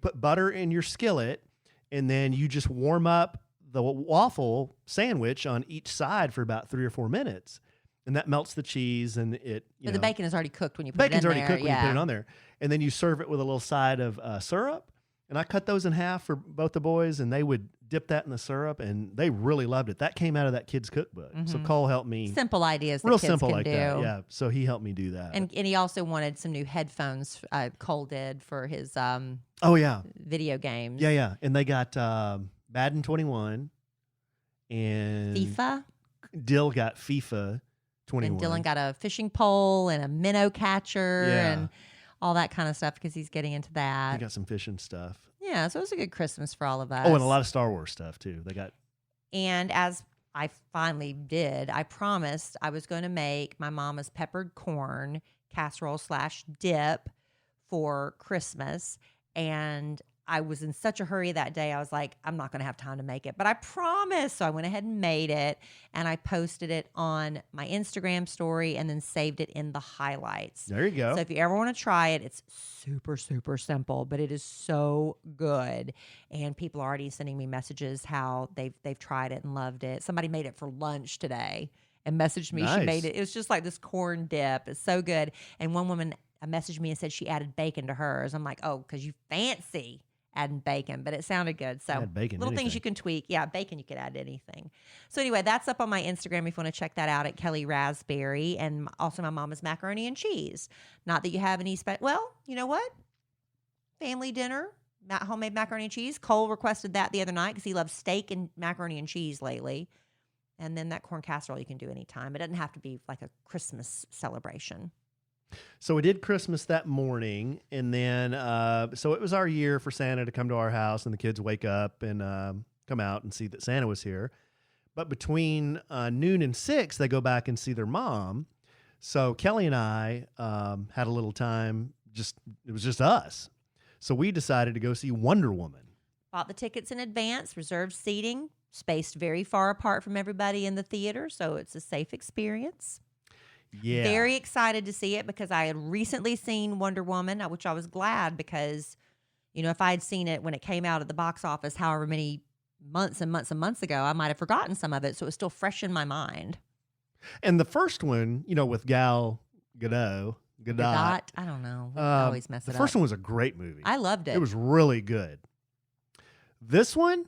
put butter in your skillet, and then you just warm up the waffle sandwich on each side for about 3 or 4 minutes, and that melts the cheese. And the bacon is already cooked when you put it in there. Bacon's already cooked when you put it on there, and then you serve it with a little side of syrup. And I cut those in half for both the boys, and they would dip that in the syrup, and they really loved it. That came out of that kid's cookbook. So Cole helped me. Simple ideas that real kids simple can like do. that. Yeah. So he helped me do that. And he also wanted some new headphones. Cole did for his video games. Yeah. And they got Madden 21. And FIFA. Dill got FIFA 21. And Dylan got a fishing pole and a minnow catcher and all that kind of stuff because he's getting into that. He got some fishing stuff. Yeah, so it was a good Christmas for all of us. Oh, and a lot of Star Wars stuff too. They got. And as I finally did, I promised I was going to make my mama's peppered corn casserole / dip for Christmas. And I was in such a hurry that day. I was like, I'm not going to have time to make it, but I promised. So I went ahead and made it, and I posted it on my Instagram story and then saved it in the highlights. There you go. So if you ever want to try it, it's super, super simple, but it is so good. And people are already sending me messages how they've tried it and loved it. Somebody made it for lunch today and messaged me. Nice. She made it. It was just like this corn dip. It's so good. And one woman messaged me and said she added bacon to hers. I'm like, oh, because you fancy adding bacon, but it sounded good. So little things you can tweak. Yeah, bacon you could add to anything. So anyway, that's up on my Instagram if you want to check that out at Kelly Raspberry, and also my mama's macaroni and cheese. Not that you have any well, you know what? Family dinner, homemade macaroni and cheese. Cole requested that the other night because he loves steak and macaroni and cheese lately. And then that corn casserole you can do anytime. It doesn't have to be like a Christmas celebration. So we did Christmas that morning, and then so it was our year for Santa to come to our house, and the kids wake up and come out and see that Santa was here. But between noon and 6, they go back and see their mom. So Kelly and I had a little time. It was just us. So we decided to go see Wonder Woman. Bought the tickets in advance, reserved seating, spaced very far apart from everybody in the theater, so it's a safe experience. Yeah. Very excited to see it because I had recently seen Wonder Woman, which I was glad because, if I had seen it when it came out at the box office, however many months and months and months ago, I might have forgotten some of it. So it was still fresh in my mind. And the first one, with Gal Gadot. I don't know. I always mess it up. The first one was a great movie. I loved it. It was really good. This one?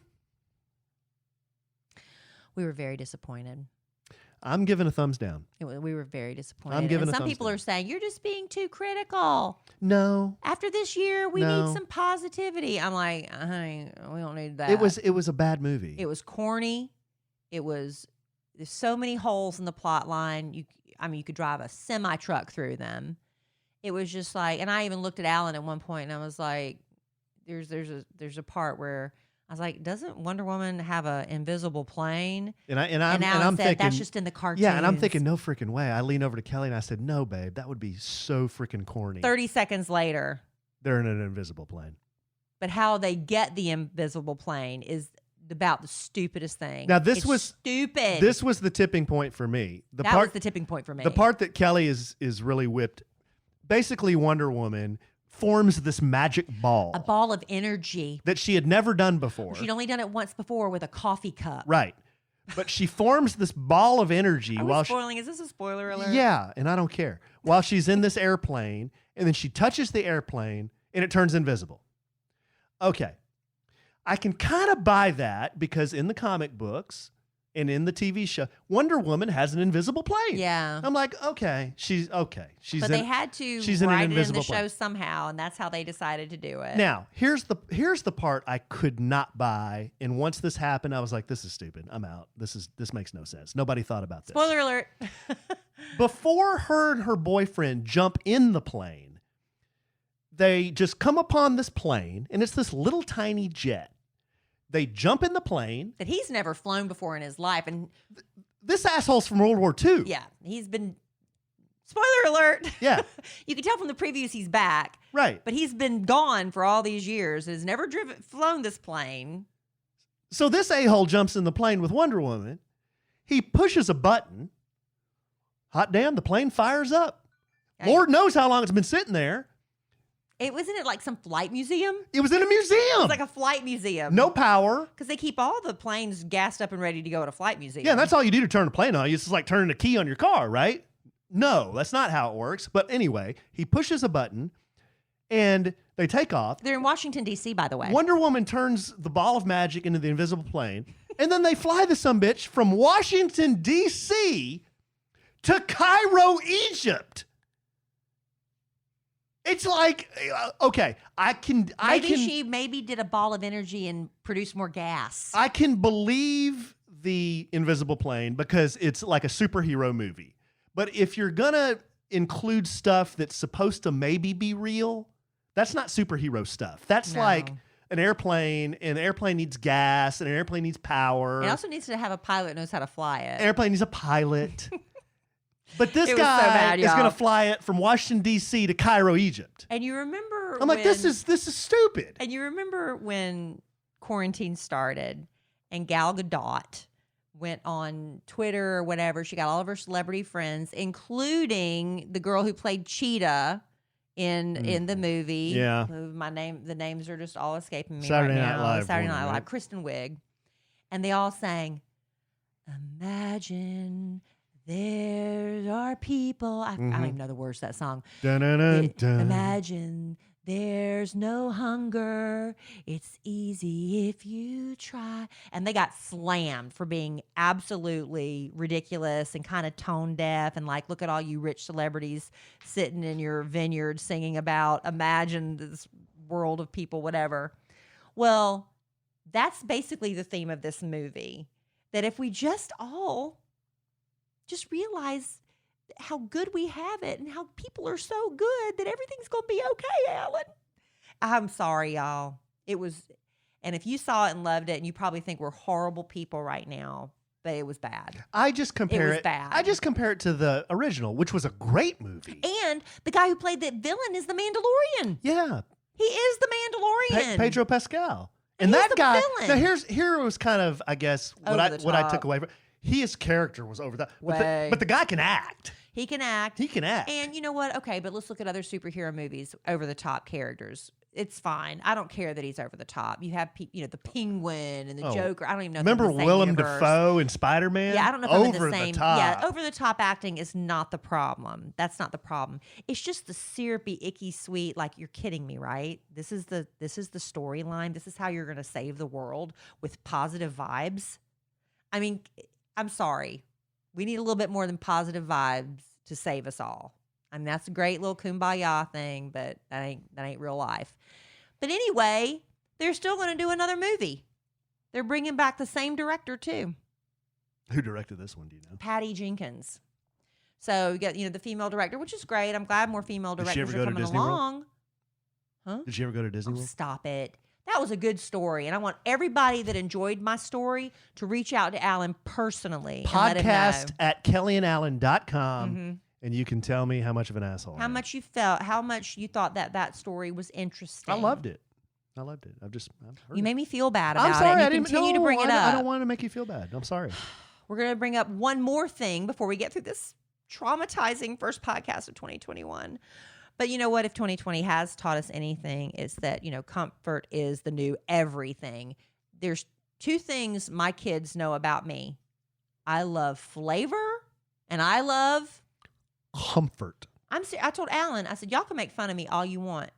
We were very disappointed. I'm giving a thumbs down. We were very disappointed. I'm giving and a some thumbs people down. are saying, you're just being too critical. No. After this year, we No. need some positivity. I'm like, honey, we don't need that. It was a bad movie. It was corny. There's so many holes in the plot line. You could drive a semi truck through them. It was just like, and I even looked at Alan at one point and I was like, there's a part where I was like, doesn't Wonder Woman have an invisible plane? And I'm Alan said, thinking that's just in the cartoons. Yeah, and I'm thinking, no freaking way. I lean over to Kelly and I said, no, babe, that would be so freaking corny. 30 seconds later, they're in an invisible plane. but how they get the invisible plane is about the stupidest thing. Now this It's was stupid. This was the tipping point for me. That was the tipping point for me. The part that Kelly is really whipped. Basically, Wonder Woman forms this magic ball. A ball of energy. That she had never done before. She'd only done it once before with a coffee cup. Right. But she forms this ball of energy Are while we spoiling? Is this a spoiler alert? Yeah, and I don't care. While she's in this airplane, and then she touches the airplane, and it turns invisible. Okay. I can kind of buy that because in the comic books and in the TV show, Wonder Woman has an invisible plane. Yeah. I'm like, okay. She's But they had to she's in an write it in the invisible show plane. somehow, and that's how they decided to do it. Now, here's the part I could not buy, and once this happened, I was like, this is stupid. I'm out. This makes no sense. Nobody thought about this. Spoiler alert. Before her and her boyfriend jump in the plane, they just come upon this plane, and it's this little tiny jet. They jump in the plane. That he's never flown before in his life. And this asshole's from World War II. yeah, he's been, spoiler alert. Yeah. You can tell from the previews he's back. Right. But he's been gone for all these years, has never flown this plane. So this a-hole jumps in the plane with Wonder Woman. He pushes a button. Hot damn, the plane fires up. Lord knows how long it's been sitting there. Wasn't it like some flight museum? It was in a museum. It's like a flight museum. No power. Because they keep all the planes gassed up and ready to go at a flight museum. Yeah, and that's all you do to turn a plane on. It's just like turning a key on your car, right? No, that's not how it works. But anyway, he pushes a button and they take off. They're in Washington, D.C., by the way. Wonder Woman turns the ball of magic into the invisible plane. And then they fly the sumbitch from Washington, D.C. to Cairo, Egypt. It's like, okay, Maybe did a ball of energy and produced more gas. I can believe the invisible plane because it's like a superhero movie. But if you're going to include stuff that's supposed to maybe be real, that's not superhero stuff. That's like an airplane, and the airplane needs gas, and an airplane needs power. It also needs to have a pilot who knows how to fly it. An airplane needs a pilot. But this It was guy so bad, is going y'all. to fly it from Washington, D.C. to Cairo, Egypt. And you remember I'm like, this is stupid. And you remember when quarantine started and Gal Gadot went on Twitter or whatever. She got all of her celebrity friends, including the girl who played Cheetah in the movie. Yeah. The names are just all escaping me Saturday right Night now. Live Saturday woman, Night Live. right? Kristen Wiig. And they all sang, "Imagine there are people." I don't even know the words to that song. Dun-dun-dun-dun. Imagine there's no hunger. It's easy if you try. And they got slammed for being absolutely ridiculous and kind of tone deaf and like, look at all you rich celebrities sitting in your vineyard singing about imagine this world of people, whatever. Well, that's basically the theme of this movie. That if we just realize how good we have it and how people are so good that everything's going to be okay, Alan. I'm sorry, y'all. And if you saw it and loved it, and you probably think we're horrible people right now, but it was bad. I just compare was bad. I just compare it to the original, which was a great movie. And the guy who played the villain is the Mandalorian. Yeah. He is the Mandalorian. Pedro Pascal. And And he's that the guy. villain. Now here was kind of, I guess, what Over the I top. took away from his character was over that. Way. But the guy can act. He can act. He can act. And you know what? Okay, but let's look at other superhero movies, over the top characters. It's fine. I don't care that he's over the top. You have the Penguin and the Joker. I don't even know. If they're Remember in the same Willem universe. Dafoe in Spider-Man? Yeah, I don't know if I'm in over the same. the top. Yeah, over the top acting is not the problem. That's not the problem. It's just the syrupy, icky, sweet. Like, you're kidding me, right? This is the storyline. This is how you're going to save the world with positive vibes. I mean, I'm sorry. We need a little bit more than positive vibes to save us all. I mean, that's a great little kumbaya thing, but that ain't real life. But anyway, they're still going to do another movie. They're bringing back the same director too. Who directed this one? Do you know? Patty Jenkins. So you got the female director, which is great. I'm glad more female Did she directors ever are go to coming Disney World? along. Huh? Did you ever go to Disney Oh, World? stop it. That was a good story. And I want everybody that enjoyed my story to reach out to Alan personally. Podcast and at kellyandallen.com. And you can tell me how much of an asshole I how am. much you felt, how much you thought that story was interesting. I loved it. I've heard You made me feel bad I'm about sorry. it. I And you didn't continue to bring it up. I don't want to make you feel bad. I'm sorry. We're going to bring up one more thing before we get through this traumatizing first podcast of 2021. But you know what? If 2020 has taught us anything, it's that, comfort is the new everything. There's two things my kids know about me. I love flavor and I love Comfort. I told Alan, I said, y'all can make fun of me all you want.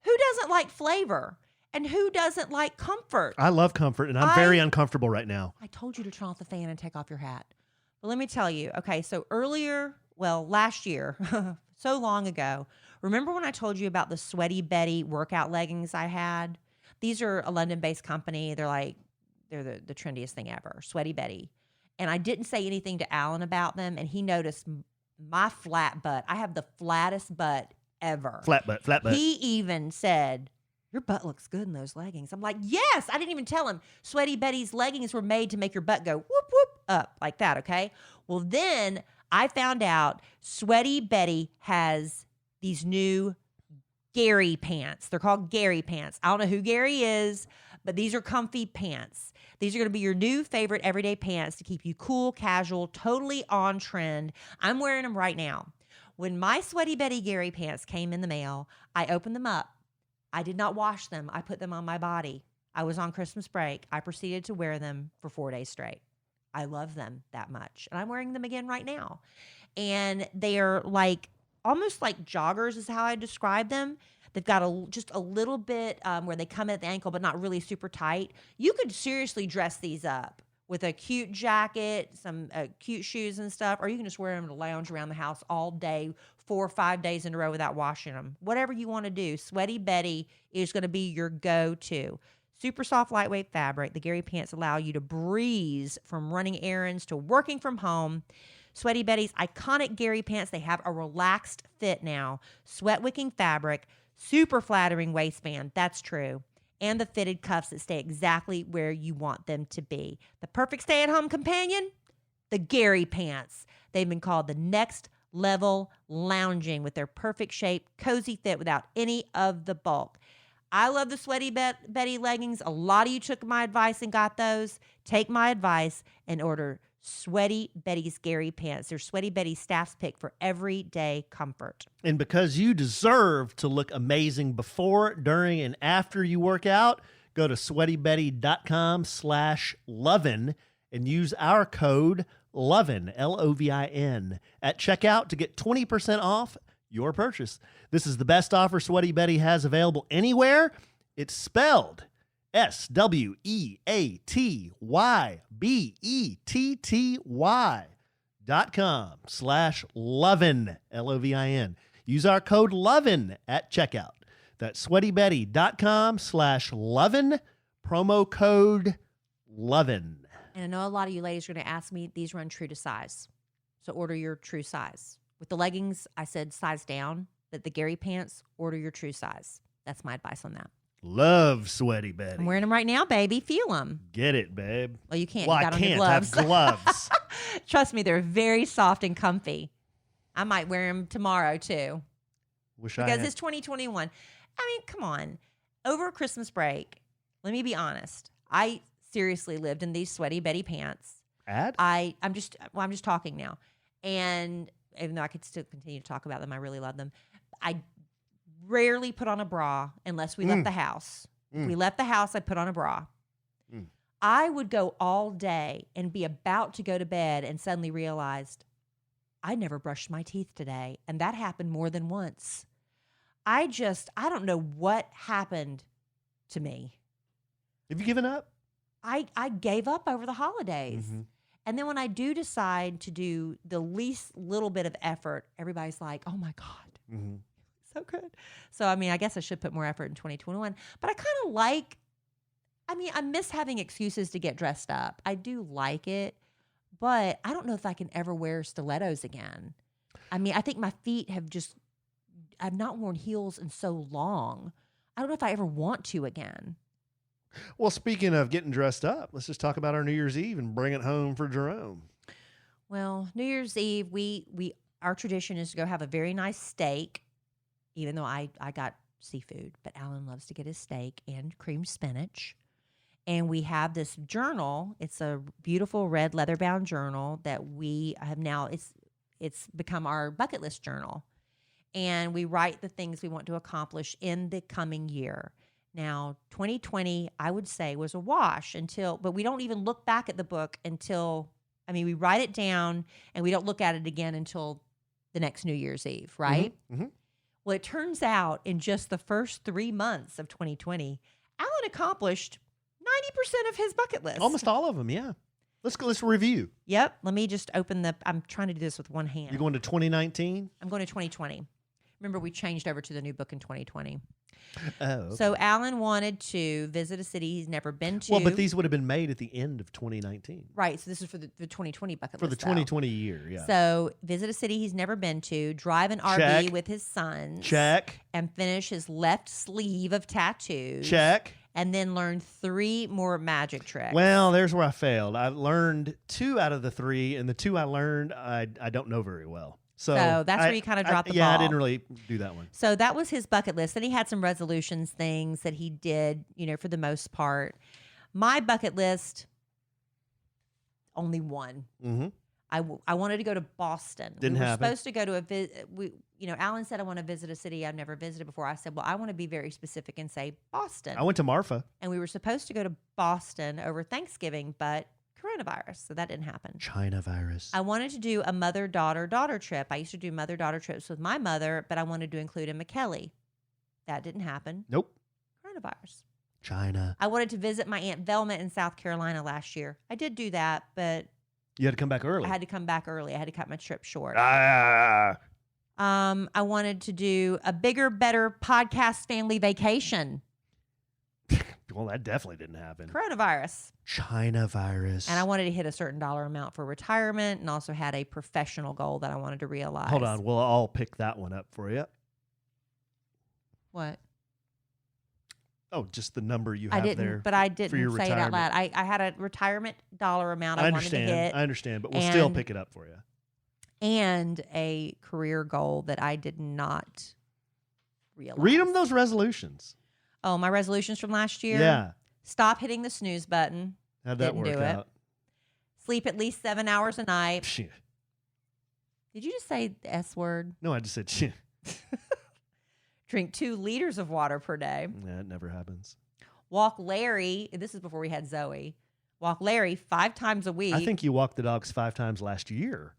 Who doesn't like flavor? And who doesn't like comfort? I love comfort, and I'm very uncomfortable right now. I told you to turn off the fan and take off your hat. But let me tell you, okay, so last year, so long ago, remember when I told you about the Sweaty Betty workout leggings I had? These are a London-based company. They're the trendiest thing ever, Sweaty Betty. And I didn't say anything to Alan about them, and he noticed my flat butt. I have the flattest butt ever. Flat butt. He even said, your butt looks good in those leggings. I'm like, yes. I didn't even tell him. Sweaty Betty's leggings were made to make your butt go whoop, whoop, up like that, okay? Well, then I found out Sweaty Betty has these new Gary pants. They're called Gary pants. I don't know who Gary is, but these are comfy pants. These are going to be your new favorite everyday pants to keep you cool, casual, totally on trend. I'm wearing them right now. When my Sweaty Betty Gary pants came in the mail, I opened them up. I did not wash them. I put them on my body. I was on Christmas break. I proceeded to wear them for 4 days straight. I love them that much. And I'm wearing them again right now. And they are almost like joggers is how I describe them. They've got just a little bit where they come at the ankle, but not really super tight. You could seriously dress these up with a cute jacket, some cute shoes and stuff, or you can just wear them to lounge around the house all day, 4 or 5 days in a row without washing them. Whatever you want to do, Sweaty Betty is going to be your go-to. Super soft, lightweight fabric. The Gary pants allow you to breeze from running errands to working from home. Sweaty Betty's iconic Gary pants, they have a relaxed fit now. Sweat-wicking fabric, super flattering waistband. That's true. And the fitted cuffs that stay exactly where you want them to be. The perfect stay-at-home companion? The Gary pants. They've been called the next level lounging with their perfect shape, cozy fit without any of the bulk. I love the Sweaty Betty leggings. A lot of you took my advice and got those. Take my advice and order Sweaty Betty's Gary pants. They're Sweaty Betty's staff's pick for everyday comfort. And because you deserve to look amazing before, during, and after you work out, go to sweatybetty.com/lovin' and use our code LOVIN, LOVIN, at checkout to get 20% off your purchase. This is the best offer Sweaty Betty has available anywhere. It's spelled sweatybetty.com/lovin, LOVIN. Use our code LOVIN at checkout. That's sweatybetty.com/lovin, promo code LOVIN. And I know a lot of you ladies are going to ask me, these run true to size. So order your true size. With the leggings, I said size down. But the Gary pants, order your true size. That's my advice on that. Love Sweaty Betty. I'm wearing them right now, baby. Feel them. Get it, babe. Well, you can't. Well, You got I on your can't gloves. have gloves. Trust me, they're very soft and comfy. I might wear them tomorrow, too. Because it's 2021. I mean, come on. Over Christmas break, let me be honest. I seriously lived in these Sweaty Betty pants. I'm just talking now. And even though I could still continue to talk about them, I really love them. I rarely put on a bra unless we left the house. If we left the house, I put on a bra. I would go all day and be about to go to bed and suddenly realized I never brushed my teeth today. And that happened more than once. I don't know what happened to me. Have you given up? I gave up over the holidays. Mm-hmm. And then when I do decide to do the least little bit of effort, everybody's like, oh my God, so good. So, I mean, I guess I should put more effort in 2021. But I miss having excuses to get dressed up. I do like it, but I don't know if I can ever wear stilettos again. I mean, I think my feet I've not worn heels in so long. I don't know if I ever want to again. Well, speaking of getting dressed up, let's just talk about our New Year's Eve and bring it home for Jerome. Well, New Year's Eve, our tradition is to go have a very nice steak, even though I got seafood, but Alan loves to get his steak and creamed spinach. And we have this journal. It's a beautiful red leather-bound journal that we have now, it's become our bucket list journal. And we write the things we want to accomplish in the coming year. Now, 2020, I would say, was a wash but we don't even look back at the book we write it down and we don't look at it again until the next New Year's Eve, right? Mm-hmm. Well, it turns out in just the first 3 months of 2020, Alan accomplished 90% of his bucket list. Almost all of them, yeah. Let's review. Yep. Let me just I'm trying to do this with one hand. You're going to 2019? I'm going to 2020. Remember, we changed over to the new book in 2020. Oh. Okay. So Alan wanted to visit a city he's never been to. Well, but these would have been made at the end of 2019. Right. So this is for the 2020 bucket For list. the 2020 year, yeah. So visit a city he's never been to, drive an RV with his sons. Check. And finish his left sleeve of tattoos. Check. And then learn 3 more magic tricks. Well, there's where I failed. I learned 2 out of the 3, and the 2 I learned I don't know very well. So that's where you kind of dropped the ball. Yeah, I didn't really do that one. So that was his bucket list. Then he had some resolutions things that he did, for the most part. My bucket list, only one. Mm-hmm. I wanted to go to Boston. Didn't happen. Supposed to go to a visit. Alan said, I want to visit a city I've never visited before. I said, well, I want to be very specific and say Boston. I went to Marfa. And we were supposed to go to Boston over Thanksgiving, but coronavirus, so that didn't happen. China virus. I wanted to do a mother-daughter trip. I used to do mother-daughter trips with my mother, but I wanted to include Emma Kelly. That didn't happen. Nope. Coronavirus. China. I wanted to visit my Aunt Velma in South Carolina last year. I did do that, but You had to come back early. I had to come back early. I had to cut my trip short. Ah. I wanted to do a bigger, better podcast family vacation. Well, that definitely didn't happen. Coronavirus. China virus. And I wanted to hit a certain dollar amount for retirement and also had a professional goal that I wanted to realize. Hold on. We'll all pick that one up for you. What? Oh, just the number you have there. But I didn't for your say it out retirement. loud. I had a retirement dollar amount I wanted to hit. I understand, but we'll still pick it up for you. And a career goal that I did not realize. Read them those resolutions. Oh, my resolutions from last year? Yeah. Stop hitting the snooze button. How'd that Didn't work do it. out? Sleep at least 7 hours a night. Shit. Did you just say the S word? No, I just said shit. Drink 2 liters of water per day. Yeah, it never happens. Walk Larry. This is before we had Zoe. Walk Larry 5 times a week. I think you walked the dogs 5 times last year.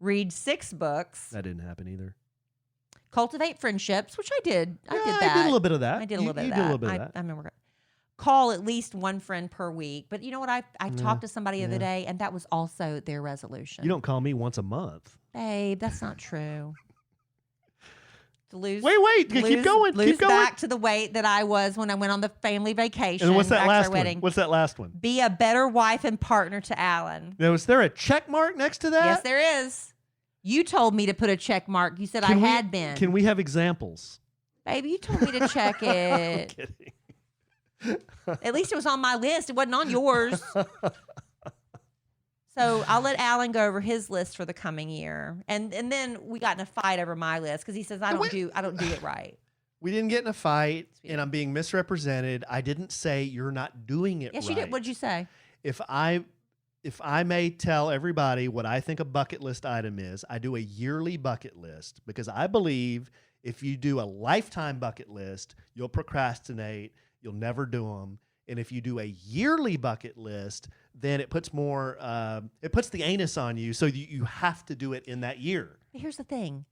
Read 6 books. That didn't happen either. Cultivate friendships, which I did. I did that. I did a little bit of that. I did a little bit of that. You did a little bit of that. I remember. Call at least 1 friend per week. But you know what? I talked to somebody the other day, and that was also their resolution. You don't call me once a month. Babe, that's not true. To lose. Wait. Keep going. Lose Keep going. back to the weight that I was when I went on the family vacation. And what's that after last our one? wedding. What's that last one? Be a better wife and partner to Alan. Now, is there a check mark next to that? Yes, there is. You told me to put a check mark. You said I had been. Can we have examples? Baby, you told me to check it. I'm kidding. At least it was on my list. It wasn't on yours. So I'll let Alan go over his list for the coming year, and then we got in a fight over my list because he says I don't do it right. We didn't get in a fight, and I'm being misrepresented. I didn't say you're not doing it right. Yes, you did. What did you say? If I may tell everybody what I think a bucket list item is, I do a yearly bucket list because I believe if you do a lifetime bucket list, you'll procrastinate, you'll never do them. And if you do a yearly bucket list, then it puts it puts the anus on you, so you have to do it in that year. Here's the thing.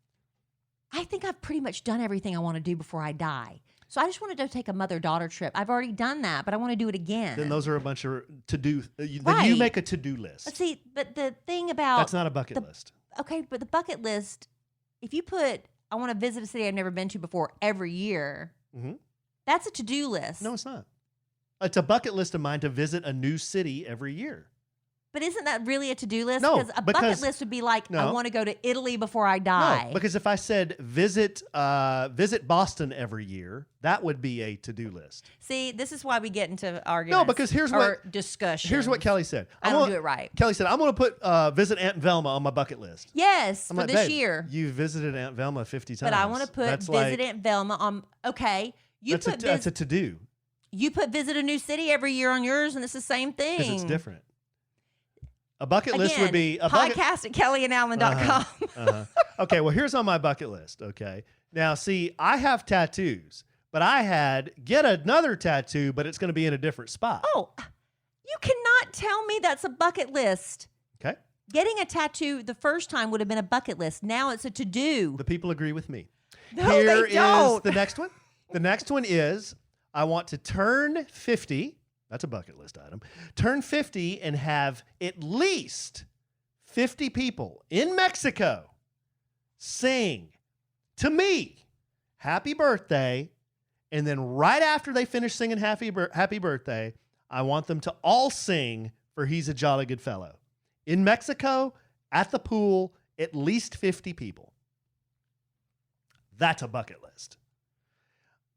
I think I've pretty much done everything I want to do before I die. So I just wanted to take a mother-daughter trip. I've already done that, but I want to do it again. Then those are a bunch of to-do. Then Right. you make a to-do list. Let's see, but the thing about... That's not a bucket list. Okay, but the bucket list, if you put, I want to visit a city I've never been to before every year, that's a to-do list. No, it's not. It's a bucket list of mine to visit a new city every year. But isn't that really a to-do list? No, Because a bucket list would be like, I want to go to Italy before I die. No, because if I said visit Boston every year, that would be a to-do list. See, this is why we get into arguments. No, because here's what discussion. Here's what Kelly said. I don't do it right. Kelly said, I'm going to put visit Aunt Velma on my bucket list. Yes, I'm for like, this babe, year. You visited Aunt Velma 50 times. But I want to put That's visit Aunt Velma on. Okay, that's a to-do. You put visit a new city every year on yours, and it's the same thing. Because it's different. A bucket list Again, would be a podcast at KellieandAllen.com. Okay, well, here's on my bucket list. Okay. Now, see, I have tattoos, but I had get another tattoo, but it's going to be in a different spot. Oh, you cannot tell me that's a bucket list. Okay. Getting a tattoo the first time would have been a bucket list. Now it's a to-do. The people agree with me. No, Here they don't. is the next one. The next one is I want to turn 50. That's a bucket list item. Turn 50 and have at least 50 people in Mexico sing to me happy birthday. And then right after they finish singing happy birthday, I want them to all sing for He's a Jolly Good Fellow. In Mexico, at the pool, at least 50 people. That's a bucket list.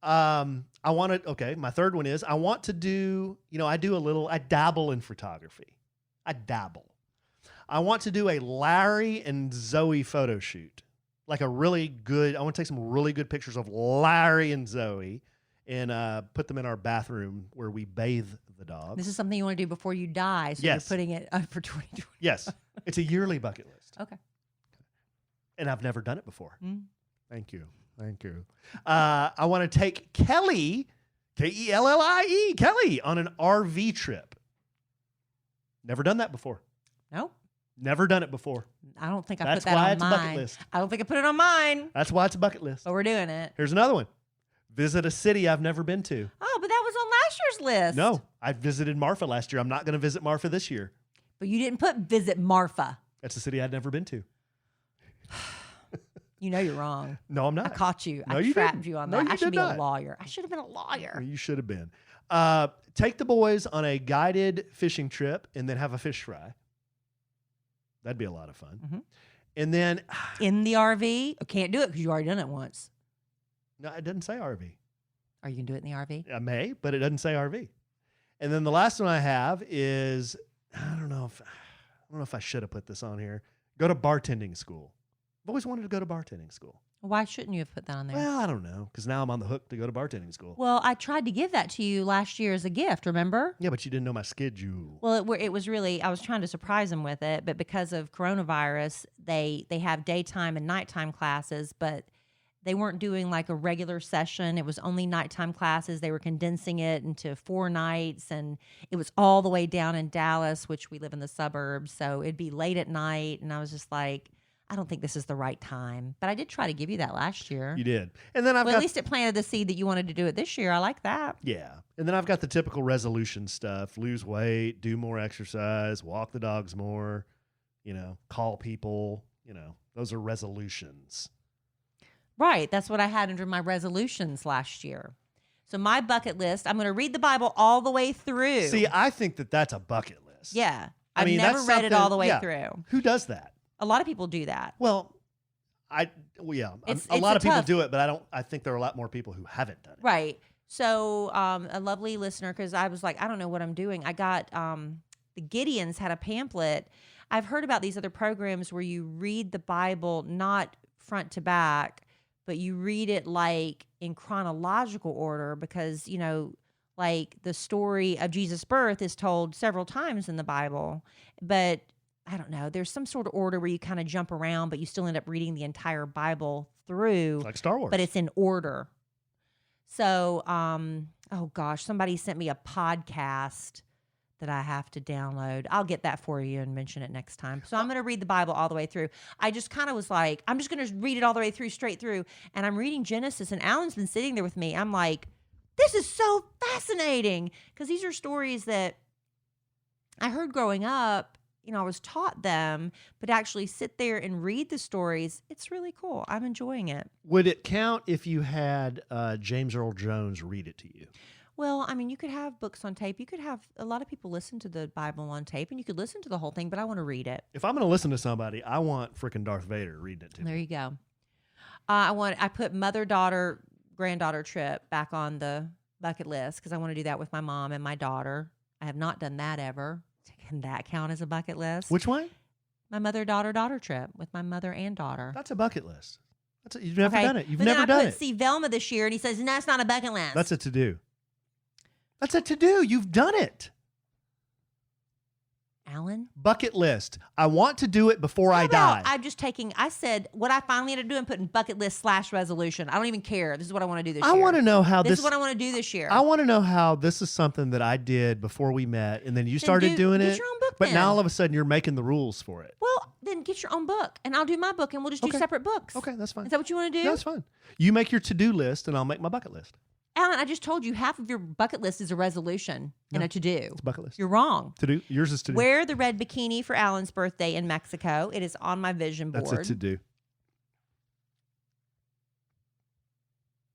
My third one is I want to do, I dabble in photography. I want to do a Larry and Zoe photo shoot. Like I want to take some really good pictures of Larry and Zoe and put them in our bathroom where we bathe the dogs. This is something you want to do before you die, so Yes. you're putting it up for 2020. Yes. It's a yearly bucket list. Okay. And I've never done it before. Mm. Thank you. I want to take Kelly, Kellie, Kelly, on an RV trip. Never done that before. No. Never done it before. I don't think I That's put that why on it's a mine. bucket list. I don't think I put it on mine, That's why it's a bucket list. but we're doing it. Here's another one. Visit a city I've never been to. Oh, but that was on last year's list. No, I visited Marfa last year. I'm not going to visit Marfa this year. But you didn't put visit Marfa. That's a city I'd never been to. You know you're wrong. No, I'm not. I caught you. No, I you trapped didn't. you on No, that. you I should did be not. a lawyer. I should have been a lawyer. You should have been. Take the boys on a guided fishing trip and then have a fish fry. That'd be a lot of fun. Mhm. And then In the RV? I can't do it because you already done it once. no, it doesn't say RV. Are you going to do it in the RV? I may, but it doesn't say RV. And then the last one I have is I don't know if I should have put this on here. Go to bartending school. I've always wanted to go to bartending school. Why shouldn't you have put that on there? Well, I don't know, because now I'm on the hook to go to bartending school. Well, I tried to give that to you last year as a gift, remember? Yeah, but you didn't know my schedule. Well, it was really, I was trying to surprise them with it, but because of coronavirus, they have daytime and nighttime classes, but they weren't doing like a regular session. It was only nighttime classes. They were condensing it into 4 nights, and it was all the way down in Dallas, which we live in the suburbs, so it'd be late at night, and I was just like, I don't think this is the right time. But I did try to give you that last year. You did. And then I've Well, got at least it planted the seed that you wanted to do it this year. I like that. yeah. And then I've got the typical resolution stuff: lose weight, do more exercise, walk the dogs more, call people. Those are resolutions. Right. That's what I had under my resolutions last year. So my bucket list, I'm going to read the Bible all the way through. See, I think that that's a bucket list. Yeah. I I've mean, never that's read it all the way something- yeah. through. Who does that? A lot of people do that. Well, It's a lot a of people tough- do it, but I think there are a lot more people who haven't done it. Right. So a lovely listener, because I was like, I don't know what I'm doing. I got the Gideons had a pamphlet. I've heard about these other programs where you read the Bible not front to back, but you read it like in chronological order because, like the story of Jesus' birth is told several times in the Bible. But I don't know, there's some sort of order where you kind of jump around, but you still end up reading the entire Bible through. Like Star Wars. But it's in order. So, oh gosh, somebody sent me a podcast that I have to download. I'll get that for you and mention it next time. So I'm going to read the Bible all the way through. I just kind of was like, I'm just going to read it all the way through, straight through. And I'm reading Genesis, and Alan's been sitting there with me. I'm like, this is so fascinating, because these are stories that I heard growing up. I was taught them, but actually sit there and read the stories, it's really cool. I'm enjoying it. Would it count if you had James Earl Jones read it to you? Well, I mean, you could have books on tape. You could have a lot of people listen to the Bible on tape, and you could listen to the whole thing, but I want to read it. If I'm going to listen to somebody, I want frickin' Darth Vader reading it to me. There you go. I put mother, daughter, granddaughter trip back on the bucket list because I want to do that with my mom and my daughter. I have not done that ever. Can that count as a bucket list? Which one? My mother, daughter trip with my mother and daughter. That's a bucket list. You've never done it. You've but never then done I it. put see Velma this year, and he says, no, it's not a bucket list. That's a to-do. That's a to-do. You've done it. Alan? Bucket list. I want to do it before I die. I said, what I finally ended up doing, putting bucket list / resolution. I don't even care. This is what I want to do this year. I want to know how this is what I want to do this year. I want to know how this is something that I did before we met, and then you started doing it. Get your own book but then. now all of a sudden you're making the rules for it. Well, then get your own book, and I'll do my book, and we'll just do separate books. Okay, that's fine. Is that what you want to do? That's fine. You make your to-do list, and I'll make my bucket list. Alan, I just told you half of your bucket list is a resolution and a to-do. It's a bucket list. You're wrong. To-do. Yours is to-do. Wear the red bikini for Alan's birthday in Mexico. It is on my vision board. That's a to-do.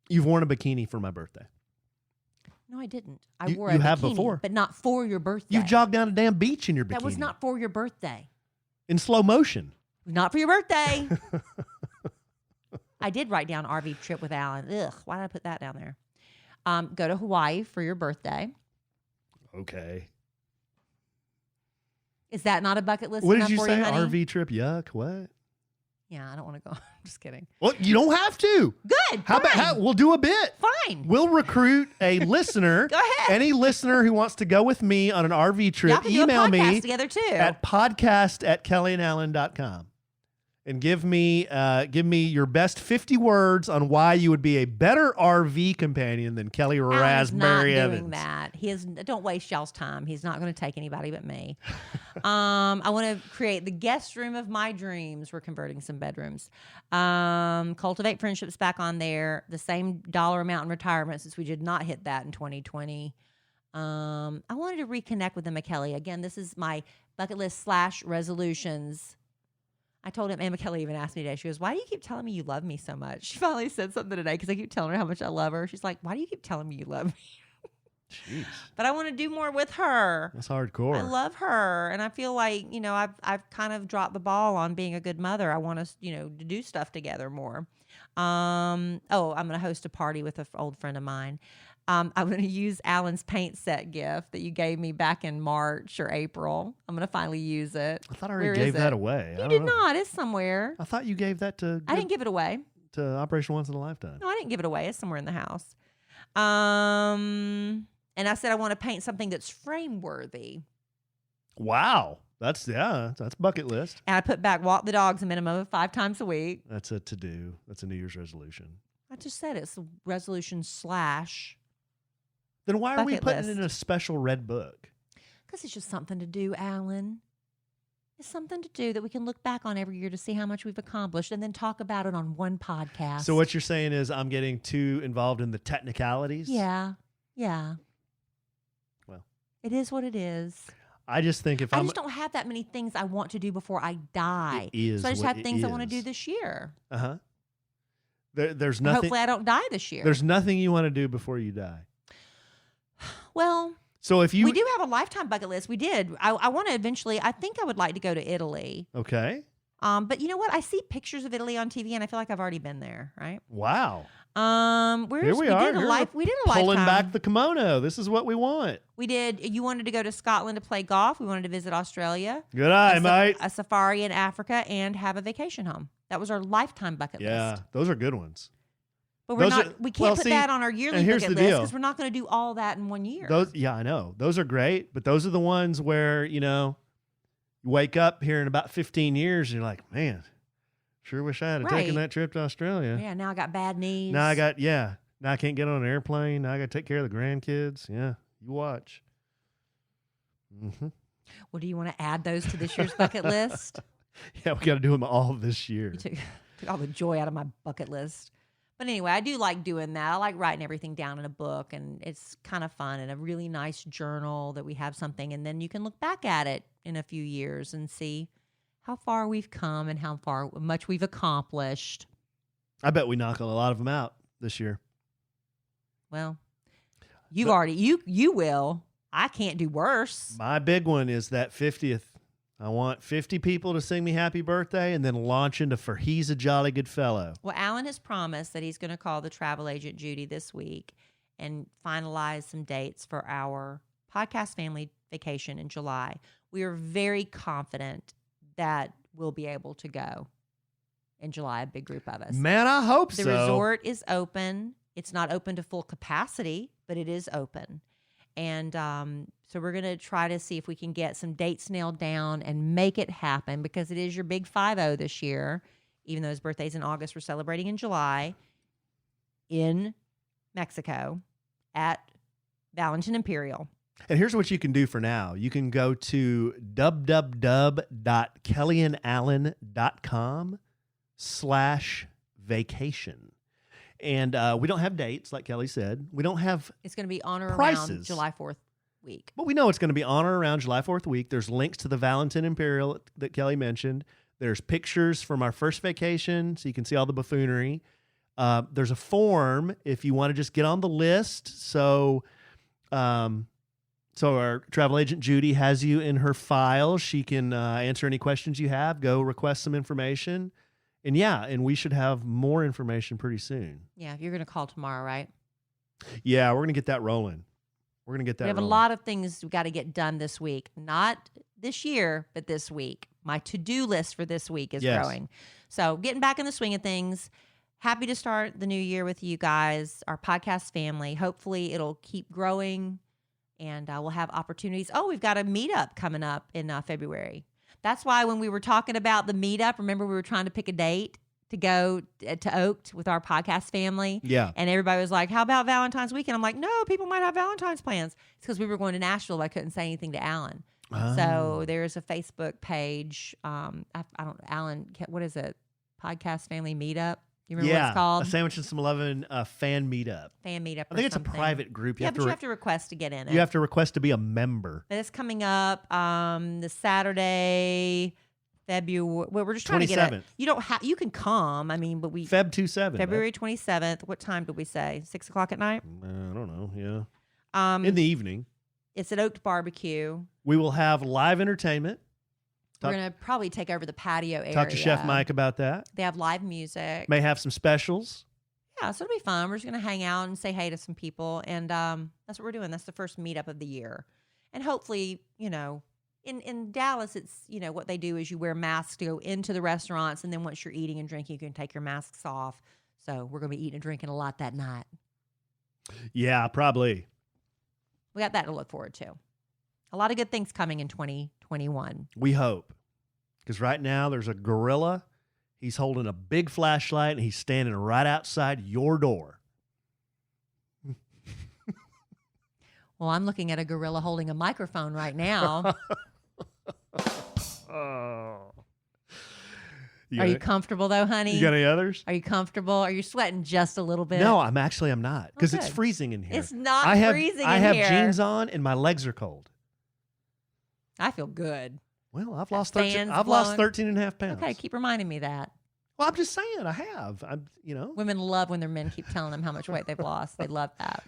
You've worn a bikini for my birthday. No, I didn't. I You- wore a you bikini, have before. but not for your birthday. You've jogged down a damn beach in your bikini. That was not for your birthday. In slow motion. Not for your birthday. I did write down RV trip with Alan. Ugh, why did I put that down there? Go to Hawaii for your birthday. Okay. Is that not a bucket list? What did enough you for say? You, honey? RV trip? Yuck. What? Yeah, I don't want to go. I'm just kidding. Well, you don't have to. Good. How about we'll do a bit? Fine. We'll recruit a listener. Go ahead. Any listener who wants to go with me on an RV trip, Y'all can email do a podcast me together too. at podcast@kellyanallen.com. And give me your best 50 words on why you would be a better RV companion than Kelly Raspberry Alan's not Evans. doing that. Don't waste y'all's time. He's not going to take anybody but me. I want to create the guest room of my dreams. We're converting some bedrooms. Cultivate friendships back on there. The same dollar amount in retirement since we did not hit that in 2020. I wanted to reconnect with Emma Kelly. Again, this is my bucket list / resolutions. I told him, Emma Kelly even asked me today, she goes, why do you keep telling me you love me so much? She finally said something today because I keep telling her how much I love her. She's like, why do you keep telling me you love me? Jeez. But I want to do more with her. That's hardcore. I love her. And I feel like, I've kind of dropped the ball on being a good mother. I want us, to do stuff together more. I'm going to host a party with an old friend of mine. I'm going to use Alan's paint set gift that you gave me back in March or April. I'm going to finally use it. I thought I already gave that away. You did not. It's somewhere. I thought you gave that to... I didn't give it away. To Operation Once in a Lifetime. No, I didn't give it away. It's somewhere in the house. And I said I want to paint something that's frame-worthy. Wow. That's bucket list. And I put back walk the dogs a minimum of 5 times a week. That's a to-do. That's a New Year's resolution. I just said it's a resolution / Then why are we bucket putting list. it in a special red book? Because it's just something to do, Alan. It's something to do that we can look back on every year to see how much we've accomplished and then talk about it on one podcast. So what you're saying is I'm getting too involved in the technicalities? Yeah. Yeah. Well. It is what it is. I just think I just don't have that many things I want to do before I die. It is so I just what have it things I want to is. do this year. Uh-huh. There's nothing. Hopefully I don't die this year. There's nothing you want to do before you die. Well, so if you... We do have a lifetime bucket list. We did. I want to eventually, I think I would like to go to Italy. Okay. But you know what? I see pictures of Italy on TV and I feel like I've already been there, right? Wow. Here we are. We did a lifetime. Pulling back the kimono. This is what we want. We did. You wanted to go to Scotland to play golf. We wanted to visit Australia. Good eye, mate. A safari in Africa and have a vacation home. That was our lifetime bucket list. Yeah, those are good ones. But We can't put that on our yearly here's bucket the list deal. because we're not going to do all that in one year. Yeah, I know. Those are great, but those are the ones where, you wake up here in about 15 years and you're like, man, sure wish I had taken that trip to Australia. Yeah, now I got bad knees. Now I can't get on an airplane. Now I got to take care of the grandkids. Yeah, you watch. Mm-hmm. Well, do you want to add those to this year's bucket list? Yeah, we got to do them all this year. You took all the joy out of my bucket list. But anyway, I do like doing that. I like writing everything down in a book, and it's kind of fun, and a really nice journal that we have something, and then you can look back at it in a few years and see how far we've come and how much we've accomplished. I bet we knock a lot of them out this year. Well, You will. I can't do worse. My big one is that 50th. I want 50 people to sing me happy birthday and then launch into For He's a Jolly Good Fellow. Well, Alan has promised that he's going to call the travel agent Judy this week and finalize some dates for our podcast family vacation in July. We are very confident that we'll be able to go in July, a big group of us. Man, I hope so. The resort is open. It's not open to full capacity, but it is open. And so we're going to try to see if we can get some dates nailed down and make it happen, because it is your big 5-0 this year. Even though his birthday's in August, we're celebrating in July in Mexico at Valentin Imperial. And here's what you can do for now. You can go to www.kellyanallen.com/vacation. And we don't have dates, like Kelly said. We don't have It's going to be on or prices. around July 4th week. But we know it's going to be on or around July 4th week. There's links to the Valentin Imperial that Kelly mentioned. There's pictures from our first vacation, so you can see all the buffoonery. There's a form if you want to just get on the list. So our travel agent, Judy, has you in her file. She can answer any questions you have. Go request some information. And we should have more information pretty soon. Yeah, you're going to call tomorrow, right? Yeah, we're going to get that rolling. We have a lot of things we got to get done this week. Not this year, but this week. My to-do list for this week is growing. So getting back in the swing of things. Happy to start the new year with you guys, our podcast family. Hopefully it'll keep growing and we'll have opportunities. Oh, we've got a meetup coming up in February. That's why when we were talking about the meetup, remember we were trying to pick a date to go to Oaked with our podcast family? Yeah. And everybody was like, how about Valentine's weekend? I'm like, no, people might have Valentine's plans. It's because we were going to Nashville, but I couldn't say anything to Alan. Oh. So there's a Facebook page. I don't, Alan, what is it? Podcast Family Meetup? You remember what it's called? A Sandwich and Some Lovin' fan meetup. Fan meetup. I think it's a private group. But you have to request to get in it. You have to request to be a member. But it's coming up the Saturday, February. Well, we're just trying to get it. You don't have. You can come. I mean, but we February 27th. What time did we say? 6:00 at night. I don't know. Yeah. In the evening. It's at Oaked Barbecue. We will have live entertainment. We're going to probably take over the patio area. Talk to Chef Mike about that. They have live music. May have some specials. Yeah, so it'll be fun. We're just going to hang out and say hey to some people. And that's what we're doing. That's the first meetup of the year. And hopefully, in Dallas, it's, what they do is you wear masks to go into the restaurants. And then once you're eating and drinking, you can take your masks off. So we're going to be eating and drinking a lot that night. Yeah, probably. We got that to look forward to. A lot of good things coming in 2021. We hope. Because right now there's a gorilla. He's holding a big flashlight and he's standing right outside your door. Well, I'm looking at a gorilla holding a microphone right now. Oh. Are you comfortable though, honey? You got any others? Are you comfortable? Are you sweating just a little bit? No, I'm not. Because it's good. freezing in here. It's not freezing in here. I have jeans on and my legs are cold. I feel good. Well, I've lost 13 and a half pounds. Okay, keep reminding me that. Well, I'm just saying I have. Women love when their men keep telling them how much weight they've lost. They love that.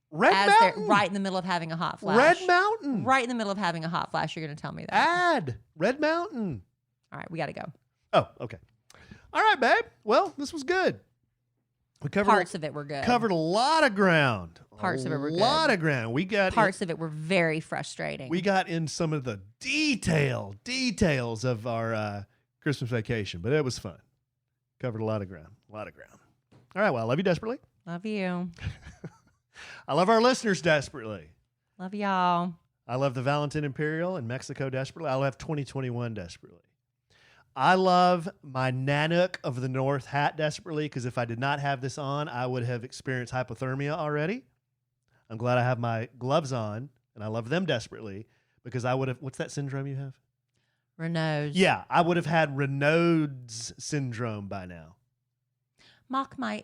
Red Mountain. They're right in the middle of having a hot flash. Red Mountain. Right in the middle of having a hot flash, you're going to tell me that. Add Red Mountain. All right, we got to go. Oh, okay. All right, babe. Well, this was good. We covered parts of it were good. Covered a lot of ground. Parts of it were good. A lot of ground. We got parts of it were very frustrating. We got in some of the details of our Christmas vacation, but it was fun. Covered a lot of ground. All right. Well, I love you desperately. Love you. I love our listeners desperately. Love y'all. I love the Valentin Imperial in Mexico desperately. I love 2021 desperately. I love my Nanook of the North hat desperately, because if I did not have this on, I would have experienced hypothermia already. I'm glad I have my gloves on, and I love them desperately, because I would have... What's that syndrome you have? Raynaud's. Yeah, I would have had Raynaud's syndrome by now. Mock my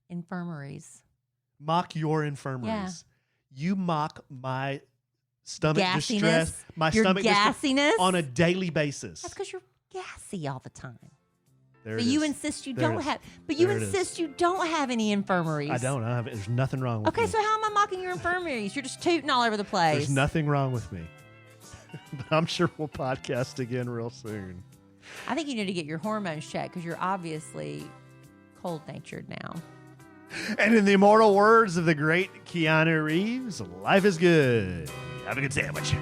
infirmaries. Mock your infirmaries. Yeah. You mock my stomach gassiness. Distress. My your stomach gassiness on a daily basis. That's because you're gassy all the time. There But it you is. insist you There it don't is. have. But you There it insist you don't have any infirmaries. I don't. There's nothing wrong with Okay, me. so how am I mocking your infirmaries? You're just tooting all over the place. There's nothing wrong with me. But I'm sure we'll podcast again real soon. I think you need to get your hormones checked because you're obviously cold-natured now. And in the immortal words of the great Keanu Reeves, life is good. Have a good sandwich.